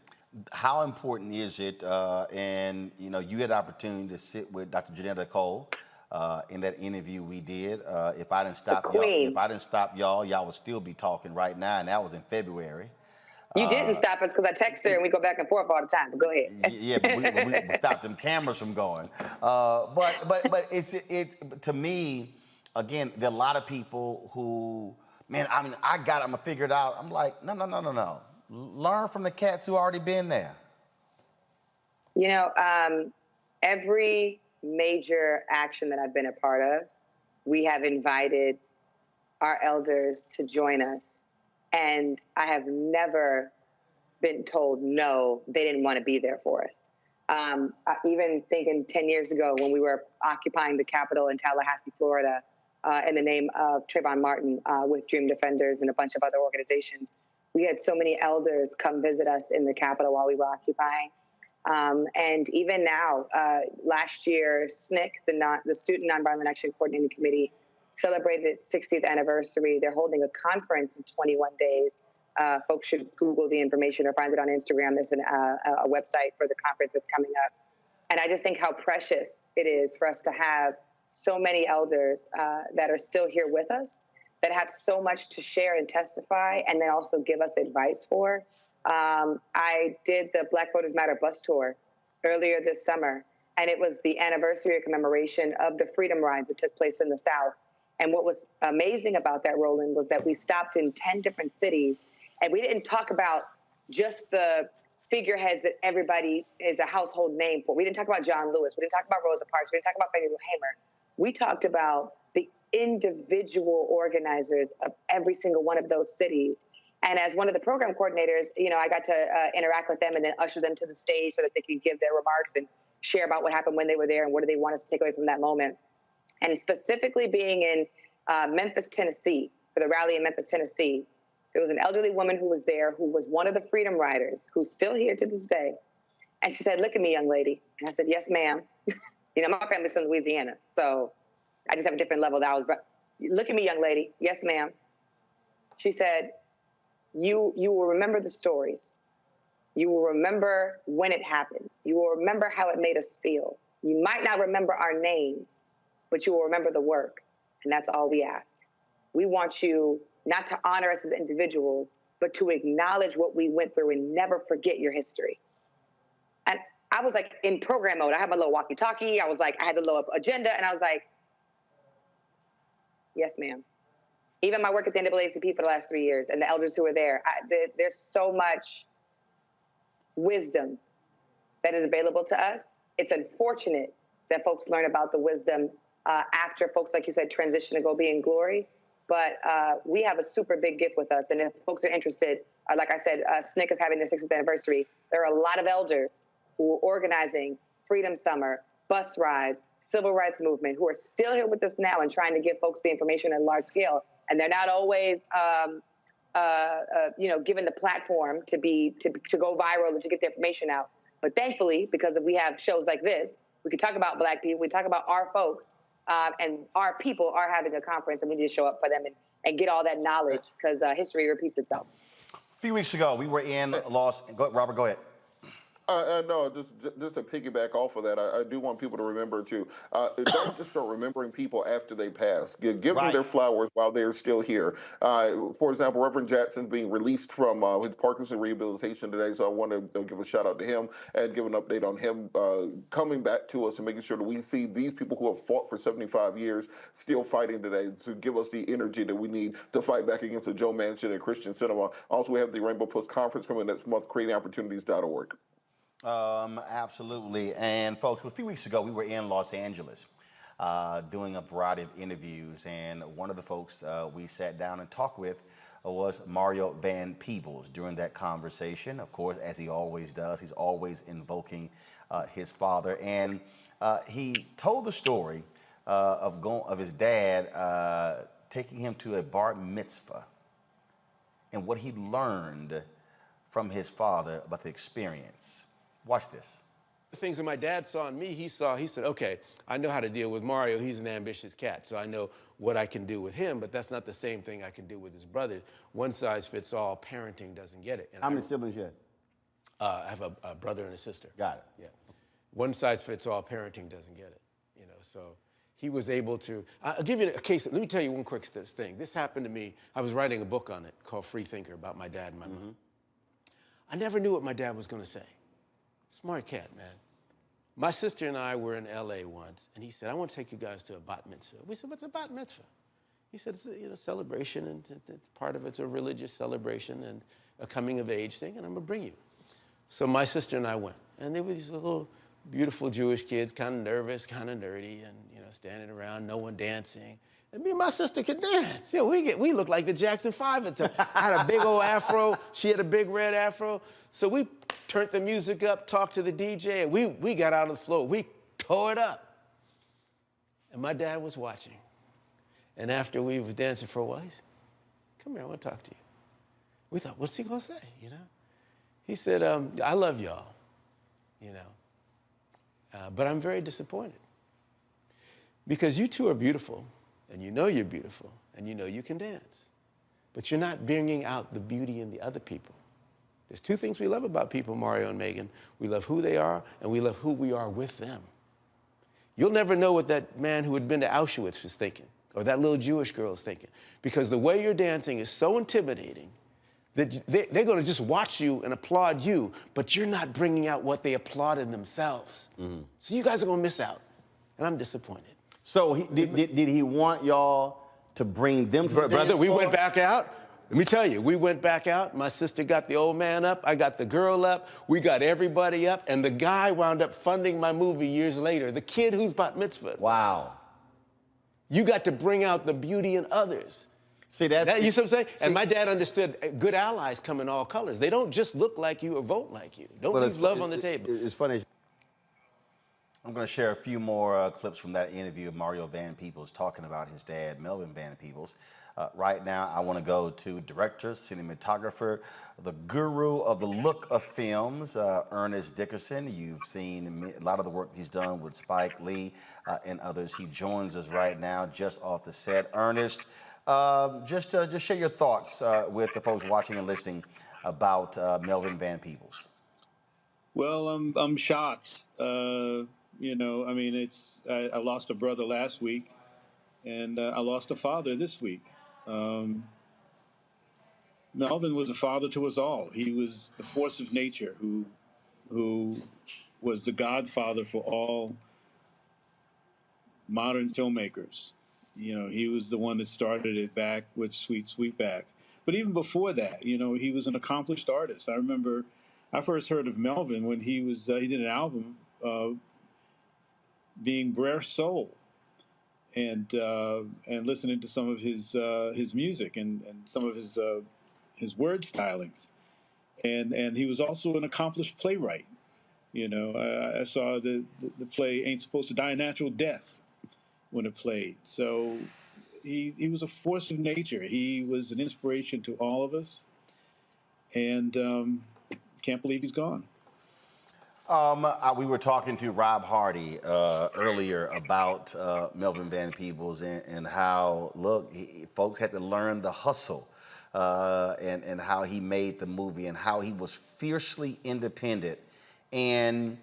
how important is it? And you had the opportunity to sit with Dr. Janetta Cole in that interview we did. If I didn't stop y'all, y'all would still be talking right now, and that was in February. You didn't stop us because I text her and we go back and forth all the time. But go ahead. Yeah, but we stopped them cameras from going. But it to me, again, there are a lot of people who, I'm gonna figure it out. I'm like, no. Learn from the cats who already been there. Every major action that I've been a part of, we have invited our elders to join us. And I have never been told no, they didn't want to be there for us. Even thinking 10 years ago when we were occupying the Capitol in Tallahassee, Florida, in the name of Trayvon Martin with Dream Defenders and a bunch of other organizations, we had so many elders come visit us in the Capitol while we were occupying. And even now, last year, SNCC, the Student Nonviolent Action Coordinating Committee, celebrated its 60th anniversary. They're holding a conference in 21 days. Folks should Google the information or find it on Instagram. There's a website for the conference that's coming up. And I just think how precious it is for us to have so many elders that are still here with us, that have so much to share and testify, and then also give us advice for. I did the Black Voters Matter bus tour earlier this summer, and it was the anniversary or commemoration of the freedom rides that took place in the South. And what was amazing about that, Roland, was that we stopped in 10 different cities, and we didn't talk about just the figureheads that everybody is a household name for. We didn't talk about John Lewis. We didn't talk about Rosa Parks. We didn't talk about Fannie Lou Hamer. We talked about the individual organizers of every single one of those cities. And as one of the program coordinators, I got to interact with them and then usher them to the stage so that they could give their remarks and share about what happened when they were there and what do they want us to take away from that moment. And specifically being in Memphis, Tennessee, for the rally in Memphis, Tennessee, there was an elderly woman who was there who was one of the freedom riders who's still here to this day. And she said, "Look at me, young lady." And I said, "Yes, ma'am." My family's from Louisiana, so I just have a different level that I was. "Look at me, young lady." "Yes, ma'am." She said, you will remember the stories. You will remember when it happened. You will remember how it made us feel. You might not remember our names, but you will remember the work. And that's all we ask. We want you not to honor us as individuals, but to acknowledge what we went through and never forget your history. And I was like in program mode. I had my little walkie-talkie. I was like, I had the little agenda, and I was like, yes, ma'am. Even my work at the NAACP for the last 3 years and the elders who were there, there's so much wisdom that is available to us. It's unfortunate that folks learn about the wisdom after folks, like you said, transition to go be in glory. But we have a super big gift with us. And if folks are interested, like I said, SNCC is having their 60th anniversary. There are a lot of elders who are organizing Freedom Summer, bus rides, civil rights movement, who are still here with us now and trying to give folks the information at large scale. And they're not always, given the platform to go viral and to get the information out. But thankfully, because we have shows like this, we can talk about Black people, we talk about our folks, and our people are having a conference, and we need to show up for them and get all that knowledge, because history repeats itself. A few weeks ago, we were in Robert, go ahead. No, just to piggyback off of that, I do want people to remember to don't just start remembering people after they pass. Give them their flowers while they're still here. For example, Reverend Jackson's being released from his Parkinson rehabilitation today, so I want to give a shout out to him and give an update on him coming back to us and making sure that we see these people who have fought for 75 years still fighting today to give us the energy that we need to fight back against the Joe Manchin and Christian cinema. Also, we have the Rainbow Plus Conference coming next month, creatingopportunities.org. Absolutely. And folks, a few weeks ago, we were in Los Angeles doing a variety of interviews. And one of the folks we sat down and talked with was Melvin Van Peebles. During that conversation, of course, as he always does, he's always invoking his father. And he told the story of his dad taking him to a bar mitzvah and what he learned from his father about the experience. Watch this. The things that my dad saw in me, he said, okay, I know how to deal with Mario. He's an ambitious cat, so I know what I can do with him, but that's not the same thing I can do with his brother. One size fits all. Parenting doesn't get it. And how many siblings you have? I have a brother and a sister. Got it. Yeah. One size fits all. Parenting doesn't get it. So he was able to. I'll give you a case. Let me tell you one quick thing. This happened to me. I was writing a book on it called Free Thinker about my dad and my mom. I never knew what my dad was going to say. Smart cat, man. My sister and I were in LA once, and he said, I want to take you guys to a bat mitzvah. We said, what's a bat mitzvah? He said, it's a celebration, and part of it's a religious celebration and a coming of age thing, and I'm going to bring you. So my sister and I went, and they were these little beautiful Jewish kids, kind of nervous, kind of nerdy, and standing around, no one dancing. And me and my sister could dance. We looked like the Jackson 5 at the time. I had a big old afro. She had a big red afro. So we turned the music up, talked to the DJ, and we got out of the floor. We tore it up. And my dad was watching. And after we was dancing for a while, he said, come here, I want to talk to you. We thought, what's he going to say, He said, I love y'all, but I'm very disappointed. Because you two are beautiful. And you're beautiful, and you can dance. But you're not bringing out the beauty in the other people. There's two things we love about people, Mario and Megan. We love who they are, and we love who we are with them. You'll never know what that man who had been to Auschwitz was thinking, or that little Jewish girl is thinking. Because the way you're dancing is so intimidating that they're going to just watch you and applaud you, but you're not bringing out what they applaud in themselves. So you guys are going to miss out, and I'm disappointed. So did he want y'all to bring them to the Brother, dance we floor? went back out. Let me tell you, we went back out. My sister got the old man up. I got the girl up. We got everybody up. And the guy wound up funding my movie years later. The kid who's bat mitzvah. Wow. You got to bring out the beauty in others. See, you see what I'm saying? And my dad understood good allies come in all colors. They don't just look like you or vote like you. Don't leave love on the table. It's funny. I'm going to share a few more clips from that interview of Melvin Van Peebles talking about his dad, Melvin Van Peebles. Right now, I want to go to director, cinematographer, the guru of the look of films, Ernest Dickerson. You've seen a lot of the work he's done with Spike Lee and others. He joins us right now just off the set. Ernest, just share your thoughts with the folks watching and listening about Melvin Van Peebles. Well, I'm shocked. I mean, I lost a brother last week, and I lost a father this week. Melvin was a father to us all. He was the force of nature who was the godfather for all modern filmmakers. You know, he was the one that started it back with Sweet Sweetback. But even before that, you know, he was an accomplished artist. I remember I first heard of Melvin when he did an album, being Brer Soul, and listening to some of his music and some of his word stylings. And he was also an accomplished playwright. You know, I saw the play Ain't Supposed to Die a Natural Death when it played. So he was a force of nature. He was an inspiration to all of us, and can't believe he's gone. We were talking to Rob Hardy earlier about Melvin Van Peebles and how, look, folks had to learn the hustle and how he made the movie and how he was fiercely independent. And,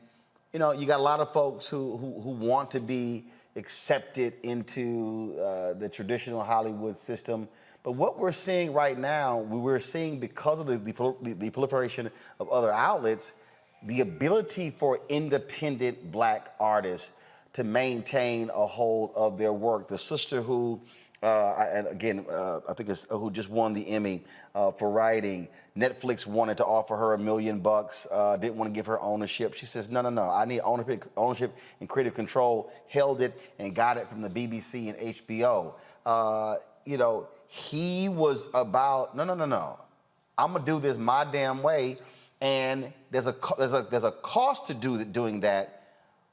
you know, you got a lot of folks who want to be accepted into the traditional Hollywood system. But what we're seeing right now, we're seeing because of the proliferation of other outlets, the ability for independent Black artists to maintain a hold of their work. The sister who, and again, I think it's who just won the Emmy for writing, Netflix wanted to offer her $1 million, didn't want to give her ownership. She says, no, I need ownership and creative control, held it and got it from the BBC and HBO. You know, he was about, no, I'm gonna do this my damn way. And there's a cost to doing that,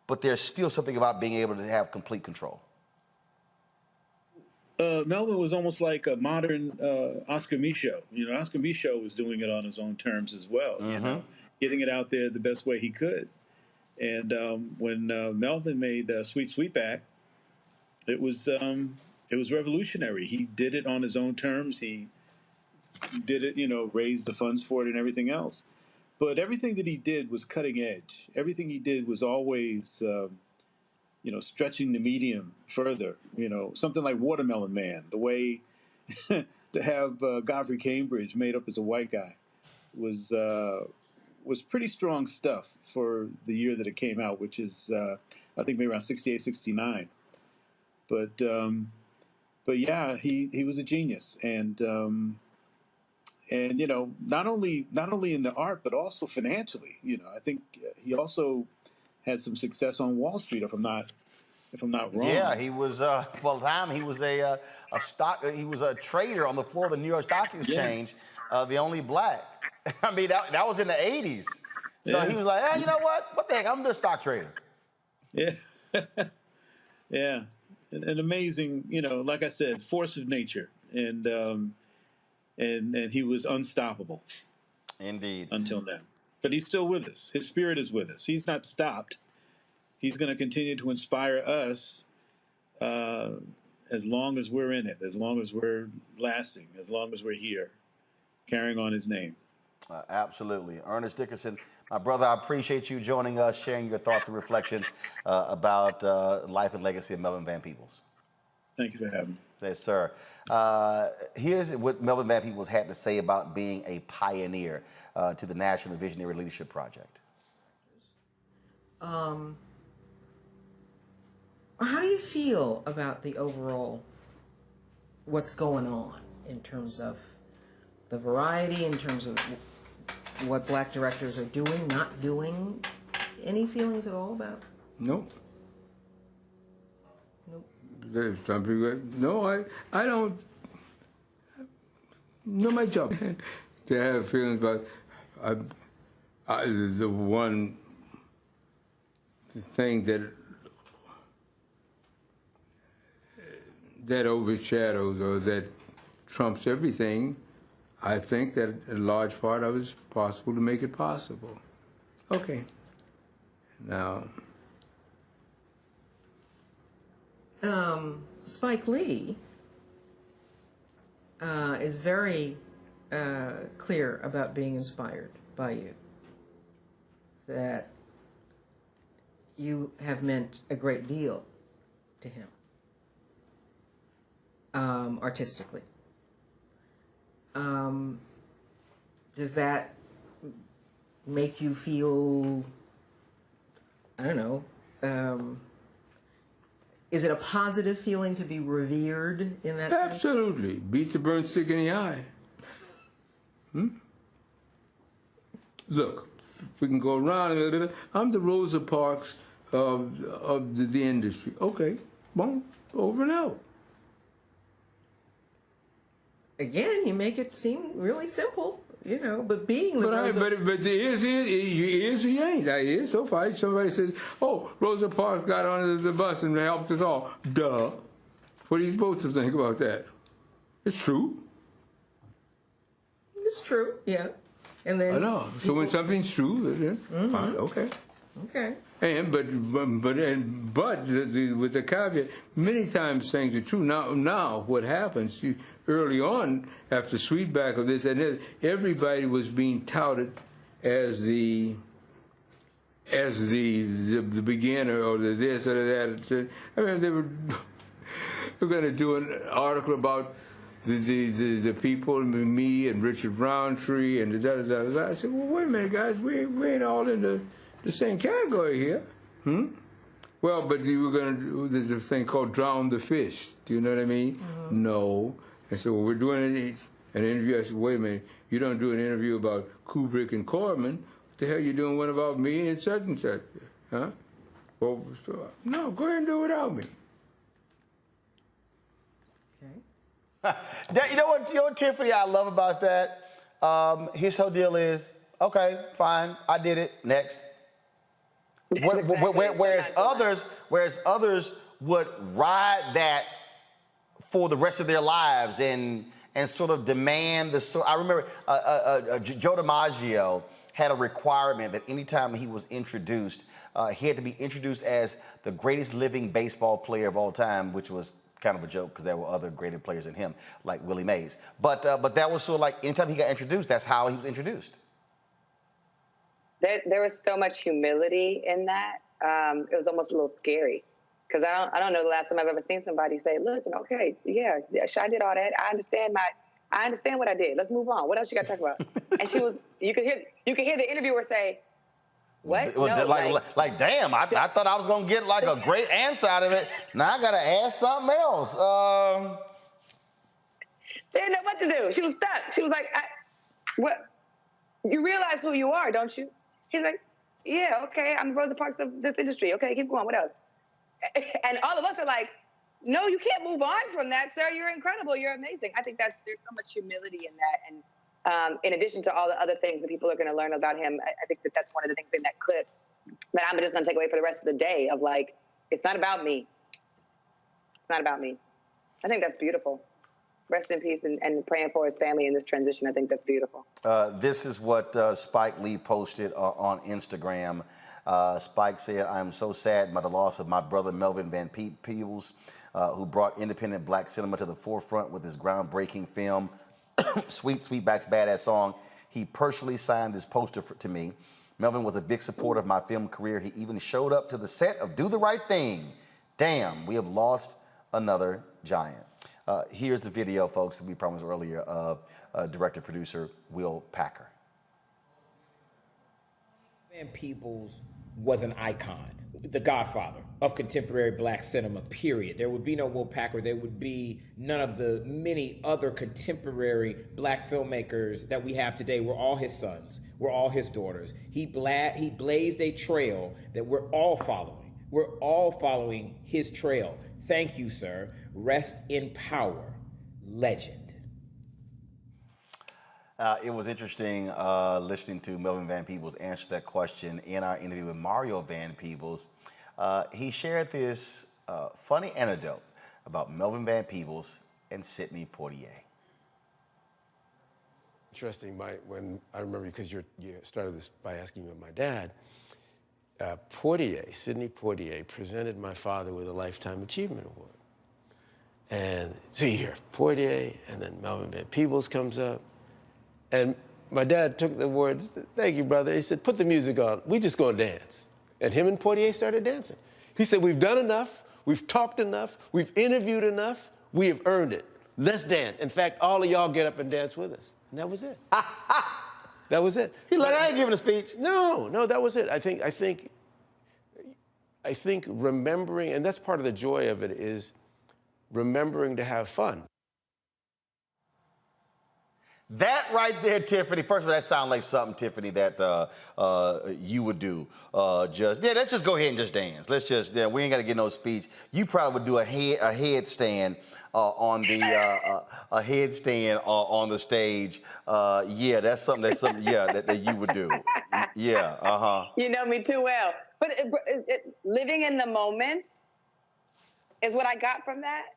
but there's still something about being able to have complete control. Melvin was almost like a modern Oscar Micheaux. You know, Oscar Micheaux was doing it on his own terms as well. You know, getting it out there the best way he could. And when Melvin made Sweet Sweetback, it was revolutionary. He did it on his own terms. He did it, you know, raised the funds for it and everything else. But everything that he did was cutting edge. Everything he did was always, you know, stretching the medium further. You know, something like Watermelon Man, the way to have Godfrey Cambridge made up as a white guy was pretty strong stuff for the year that it came out, which is, I think, maybe around 68, 69. But yeah, he was a genius. And you know, not only in the art, but also financially. You know, I think he also had some success on Wall Street, if I'm not wrong. Yeah, he was for a time he was he was a trader on the floor of the New York Stock Exchange, the only Black. I mean, that was in the '80s. So he was like, you know what the heck, I'm just a stock trader. Yeah, yeah, an amazing, you know, like I said, force of nature, and he was unstoppable. Indeed. Until now. But he's still with us. His spirit is with us. He's not stopped. He's going to continue to inspire us as long as we're in it, as long as we're lasting, as long as we're here, carrying on his name. Absolutely. Ernest Dickerson, my brother, I appreciate you joining us, sharing your thoughts and reflections about life and legacy of Melvin Van Peebles. Thank you for having me. Yes, sir. Here's what Melvin Van Peebles had to say about being a pioneer to the National Visionary Leadership Project. How do you feel about the overall, what's going on in terms of the variety, in terms of what Black directors are doing, not doing? Any feelings at all about? Nope. Nope. There's some people, no, I don't know my job. To have feelings about, the one thing that overshadows or that trumps everything, I think that a large part of it is possible to make it possible. Okay. Now. Spike Lee is very clear about being inspired by you, that you have meant a great deal to him artistically. does that make you feel, I don't know, is it a positive feeling to be revered in that sense? Absolutely. Beats the burnt stick in the eye. Look, we can go around a little. I'm the Rosa Parks of the industry. Okay, boom, over and out. Again, you make it seem really simple, you know, but being the But the is he ain't. That is so far. Somebody says, "Oh, Rosa Parks got onto the bus and helped us all." Duh. What are you supposed to think about that? It's true. It's true, yeah. And then I know. So when something's true, fine, okay. Okay. And but with the caveat, many times things are true. Now what happens? Early on, after Sweetback of this and that, everybody was being touted as the beginner or the this or that. I mean, they were going to do an article about the people, me and Richard Roundtree and da-da-da-da. I said, well, wait a minute, guys, we ain't all in the same category here. Well, but you were going to do, there's a thing called drown the fish. Do you know what I mean? No. And so we're doing an interview. I said, wait a minute, you don't do an interview about Kubrick and Corman. What the hell you doing one about me and such and such? Huh? Well, so, no, go ahead and do it without me. You know what, Tiffany, I love about that? His whole deal is, okay, fine, I did it, next. Whereas others would ride that for the rest of their lives and sort of demand the. I remember Joe DiMaggio had a requirement that anytime he was introduced, he had to be introduced as the greatest living baseball player of all time, which was kind of a joke because there were other greater players than him, like Willie Mays. But that was sort of like anytime he got introduced, that's how he was introduced. There was so much humility in that. It was almost a little scary because I don't know the last time I've ever seen somebody say, "Listen, okay, yeah, I did all that. I understand what I did. Let's move on. What else you got to talk about?" And you could hear the interviewer say, "What? Well, No, like, damn, I thought I was gonna get like a great answer out of it. Now I gotta ask something else." She didn't know what to do. She was stuck. She was like, "What? You realize who you are, don't you?" He's like, "Yeah, okay, I'm Rosa Parks of this industry. Okay, keep going. What else?" And all of us are like, "No, you can't move on from that, sir. You're incredible. You're amazing." I think there's so much humility in that. And in addition to all the other things that people are going to learn about him, I think that's one of the things in that clip that I'm just going to take away for the rest of the day of like, it's not about me. It's not about me. I think that's beautiful. Rest in peace and praying for his family in this transition. I think that's beautiful. This is what Spike Lee posted on Instagram. Spike said, "I'm so saddened by the loss of my brother Melvin Van Peebles, who brought independent black cinema to the forefront with his groundbreaking film, Sweetback's Badass Song. He personally signed this poster to me. Melvin was a big supporter of my film career. He even showed up to the set of Do the Right Thing. Damn, we have lost another giant." Here's the video, folks, that we promised earlier of director-producer Will Packer. Van Peebles was an icon, the godfather of contemporary black cinema, period. There would be no Will Packer. There would be none of the many other contemporary black filmmakers that we have today. We're all his sons. We're all his daughters. He blazed a trail that we're all following. We're all following his trail. Thank you, sir. Rest in power, legend. It was interesting listening to Melvin Van Peebles answer that question in our interview with Mario Van Peebles. He shared this funny anecdote about Melvin Van Peebles and Sidney Poitier. Interesting, when I remember, because you started this by asking me about my dad, Sidney Poitier presented my father with a Lifetime Achievement Award. And so you hear Poitier, and then Melvin Van Peebles comes up. And my dad took the words, "Thank you, brother." He said, "Put the music on. We just gonna dance." And him and Poitier started dancing. He said, "We've done enough. We've talked enough. We've interviewed enough. We have earned it. Let's dance. In fact, all of y'all get up and dance with us." And that was it. That was it. He like, I ain't giving a speech. No, that was it. I think remembering, and that's part of the joy of it, is remembering to have fun. That right there, Tiffany. First of all, that sounds like something, Tiffany, that you would do. Let's just go ahead and just dance. Let's just, we ain't got to get no speech. You probably would do a headstand on the stage. That's something that you would do. Yeah, You know me too well. But living in the moment is what I got from that.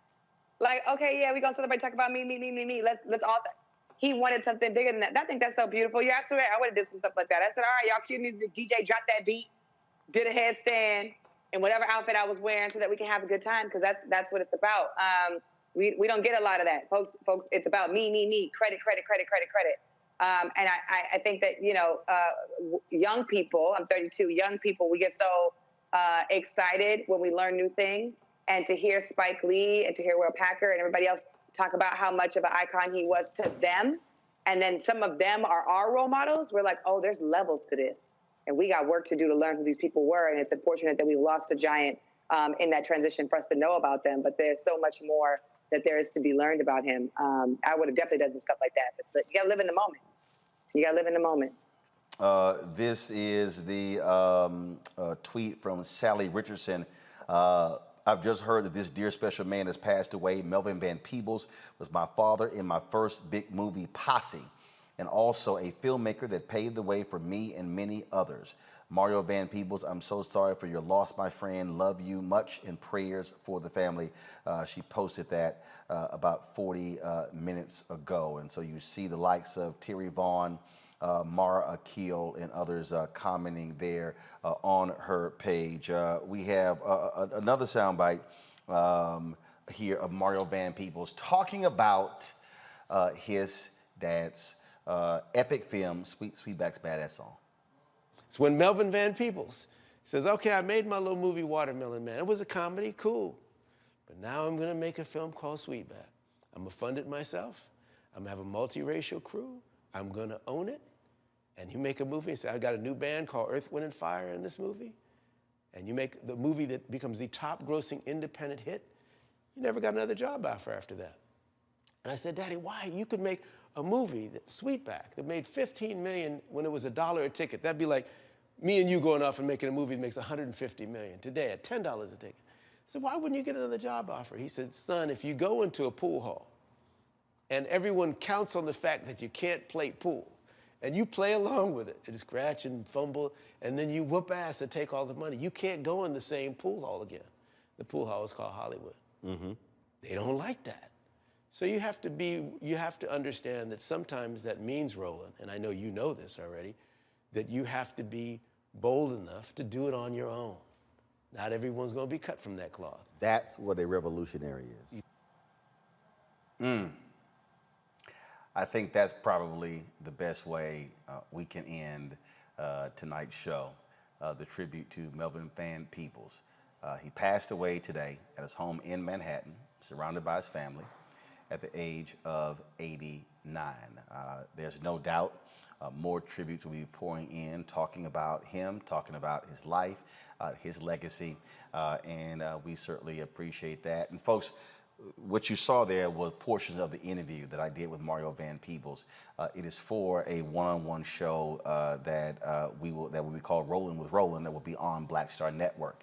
Like, okay, yeah, we gonna celebrate, talk about me. Let's all. He wanted something bigger than that. I think that's so beautiful. You're absolutely right. I would have did some stuff like that. I said, all right, y'all cue music, DJ, drop that beat, did a headstand in whatever outfit I was wearing so that we can have a good time, because that's what it's about. We don't get a lot of that. Folks, it's about me, credit. And I think that, young people, I'm 32, young people, we get so excited when we learn new things. And to hear Spike Lee and to hear Will Packer and everybody else talk about how much of an icon he was to them, and then some of them are our role models, we're like, oh, there's levels to this. And we got work to do to learn who these people were, and it's unfortunate that we lost a giant in that transition for us to know about them, but there's so much more that there is to be learned about him. I would have definitely done some stuff like that, but you gotta live in the moment. You gotta live in the moment. This is the tweet from Sally Richardson. I've just heard that this dear special man has passed away. Melvin Van Peebles was my father in my first big movie, Posse, and also a filmmaker that paved the way for me and many others. Mario Van Peebles, I'm so sorry for your loss, my friend. Love you much, and prayers for the family. She posted that about 40 minutes ago. And so you see the likes of Terry Vaughn, Mara Akil, and others commenting there on her page. We have another soundbite here of Mario Van Peebles talking about his dad's epic film, Sweetback's Badass Song. It's when Melvin Van Peebles says, okay, I made my little movie Watermelon Man. It was a comedy, cool. But now I'm gonna make a film called Sweetback. I'm gonna fund it myself. I'm gonna have a multiracial crew. I'm gonna own it. And you make a movie and say, I got a new band called Earth, Wind, and Fire in this movie. And you make the movie that becomes the top grossing independent hit. You never got another job offer after that. And I said, Daddy, why? You could make a movie, Sweetback, that made $15 million when it was $1 a ticket. That'd be like me and you going off and making a movie that makes $150 million today at $10 a ticket. I said, why wouldn't you get another job offer? He said, son, if you go into a pool hall and everyone counts on the fact that you can't play pool, and you play along with it and scratch and fumble, and then you whoop ass and take all the money, you can't go in the same pool hall again. The pool hall is called Hollywood. Mm-hmm. They don't like that. So you have to understand that sometimes that means, Roland, and I know you know this already, that you have to be bold enough to do it on your own. Not everyone's gonna be cut from that cloth. That's what a revolutionary is. I think that's probably the best way we can end tonight's show, the tribute to Melvin Van Peebles. He passed away today at his home in Manhattan, surrounded by his family, at the age of 89. There's no doubt more tributes will be pouring in, talking about him, talking about his life, his legacy, and we certainly appreciate that. And folks, what you saw there was portions of the interview that I did with Mario Van Peebles. It is for a one-on-one show that will be called Rollin' with Roland, that will be on Black Star Network,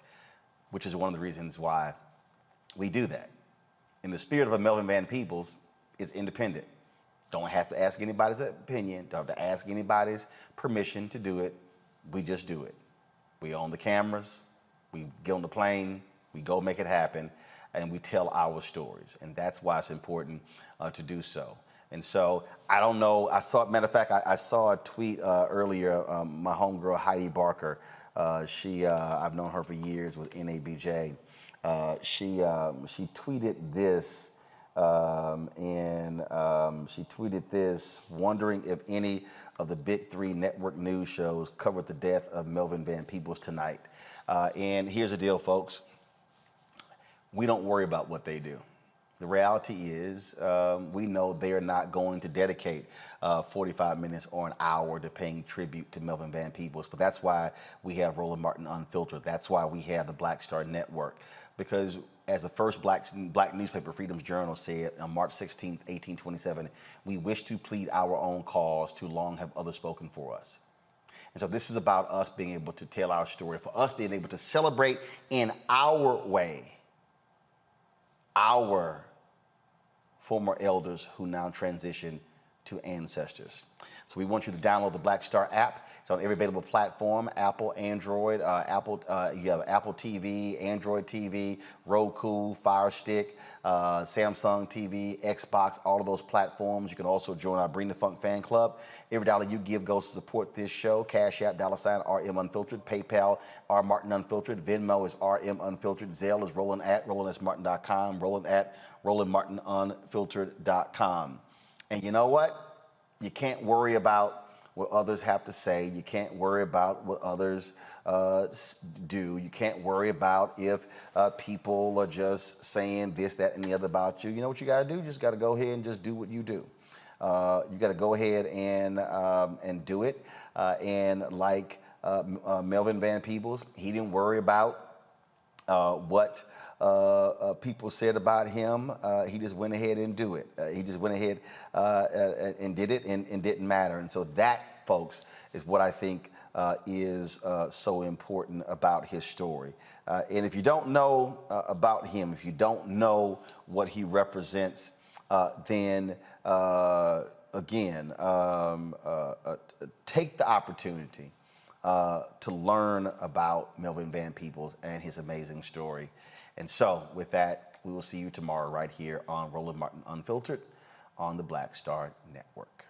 which is one of the reasons why we do that. In the spirit of a Melvin Van Peebles, it's independent. Don't have to ask anybody's opinion, don't have to ask anybody's permission to do it. We just do it. We own the cameras, we get on the plane, we go make it happen, and we tell our stories. And that's why it's important to do so. And so, I don't know, matter of fact, I saw a tweet earlier, my homegirl Heidi Barker, I've known her for years with NABJ. She tweeted this, she tweeted this, wondering if any of the big three network news shows covered the death of Melvin Van Peebles tonight. And here's the deal, folks. We don't worry about what they do. The reality is, we know they are not going to dedicate 45 minutes or an hour to paying tribute to Melvin Van Peebles, but that's why we have Roland Martin Unfiltered. That's why we have the Black Star Network, because as the first black newspaper, Freedom's Journal, said on March 16th, 1827, we wish to plead our own cause, too long have others spoken for us. And so this is about us being able to tell our story, for us being able to celebrate in our way our former elders who now transition to ancestors. So we want you to download the Black Star app. It's on every available platform: Apple, Android, you have Apple TV, Android TV, Roku, Fire Stick, Samsung TV, Xbox, all of those platforms. You can also join our Bring the Funk fan club. Every dollar you give goes to support this show. Cash App, $RM Unfiltered. PayPal, R Martin Unfiltered. Venmo is RM Unfiltered. Zelle is Roland at RolandSMartin.com. Roland at RolandMartinUnfiltered.com. And you know what? You can't worry about what others have to say. You can't worry about what others do. You can't worry about if people are just saying this, that, and the other about you. You know what you got to do? You just got to go ahead and just do what you do. You got to go ahead and do it. And like Melvin Van Peebles, he didn't worry about what people said about him. He just went ahead and do it. He just went ahead and did it, and didn't matter. And so that, folks, is what I think is so important about his story. And if you don't know about him, if you don't know what he represents, then again, take the opportunity to learn about Melvin Van Peebles and his amazing story. And so with that, we will see you tomorrow right here on Roland Martin Unfiltered on the Black Star Network.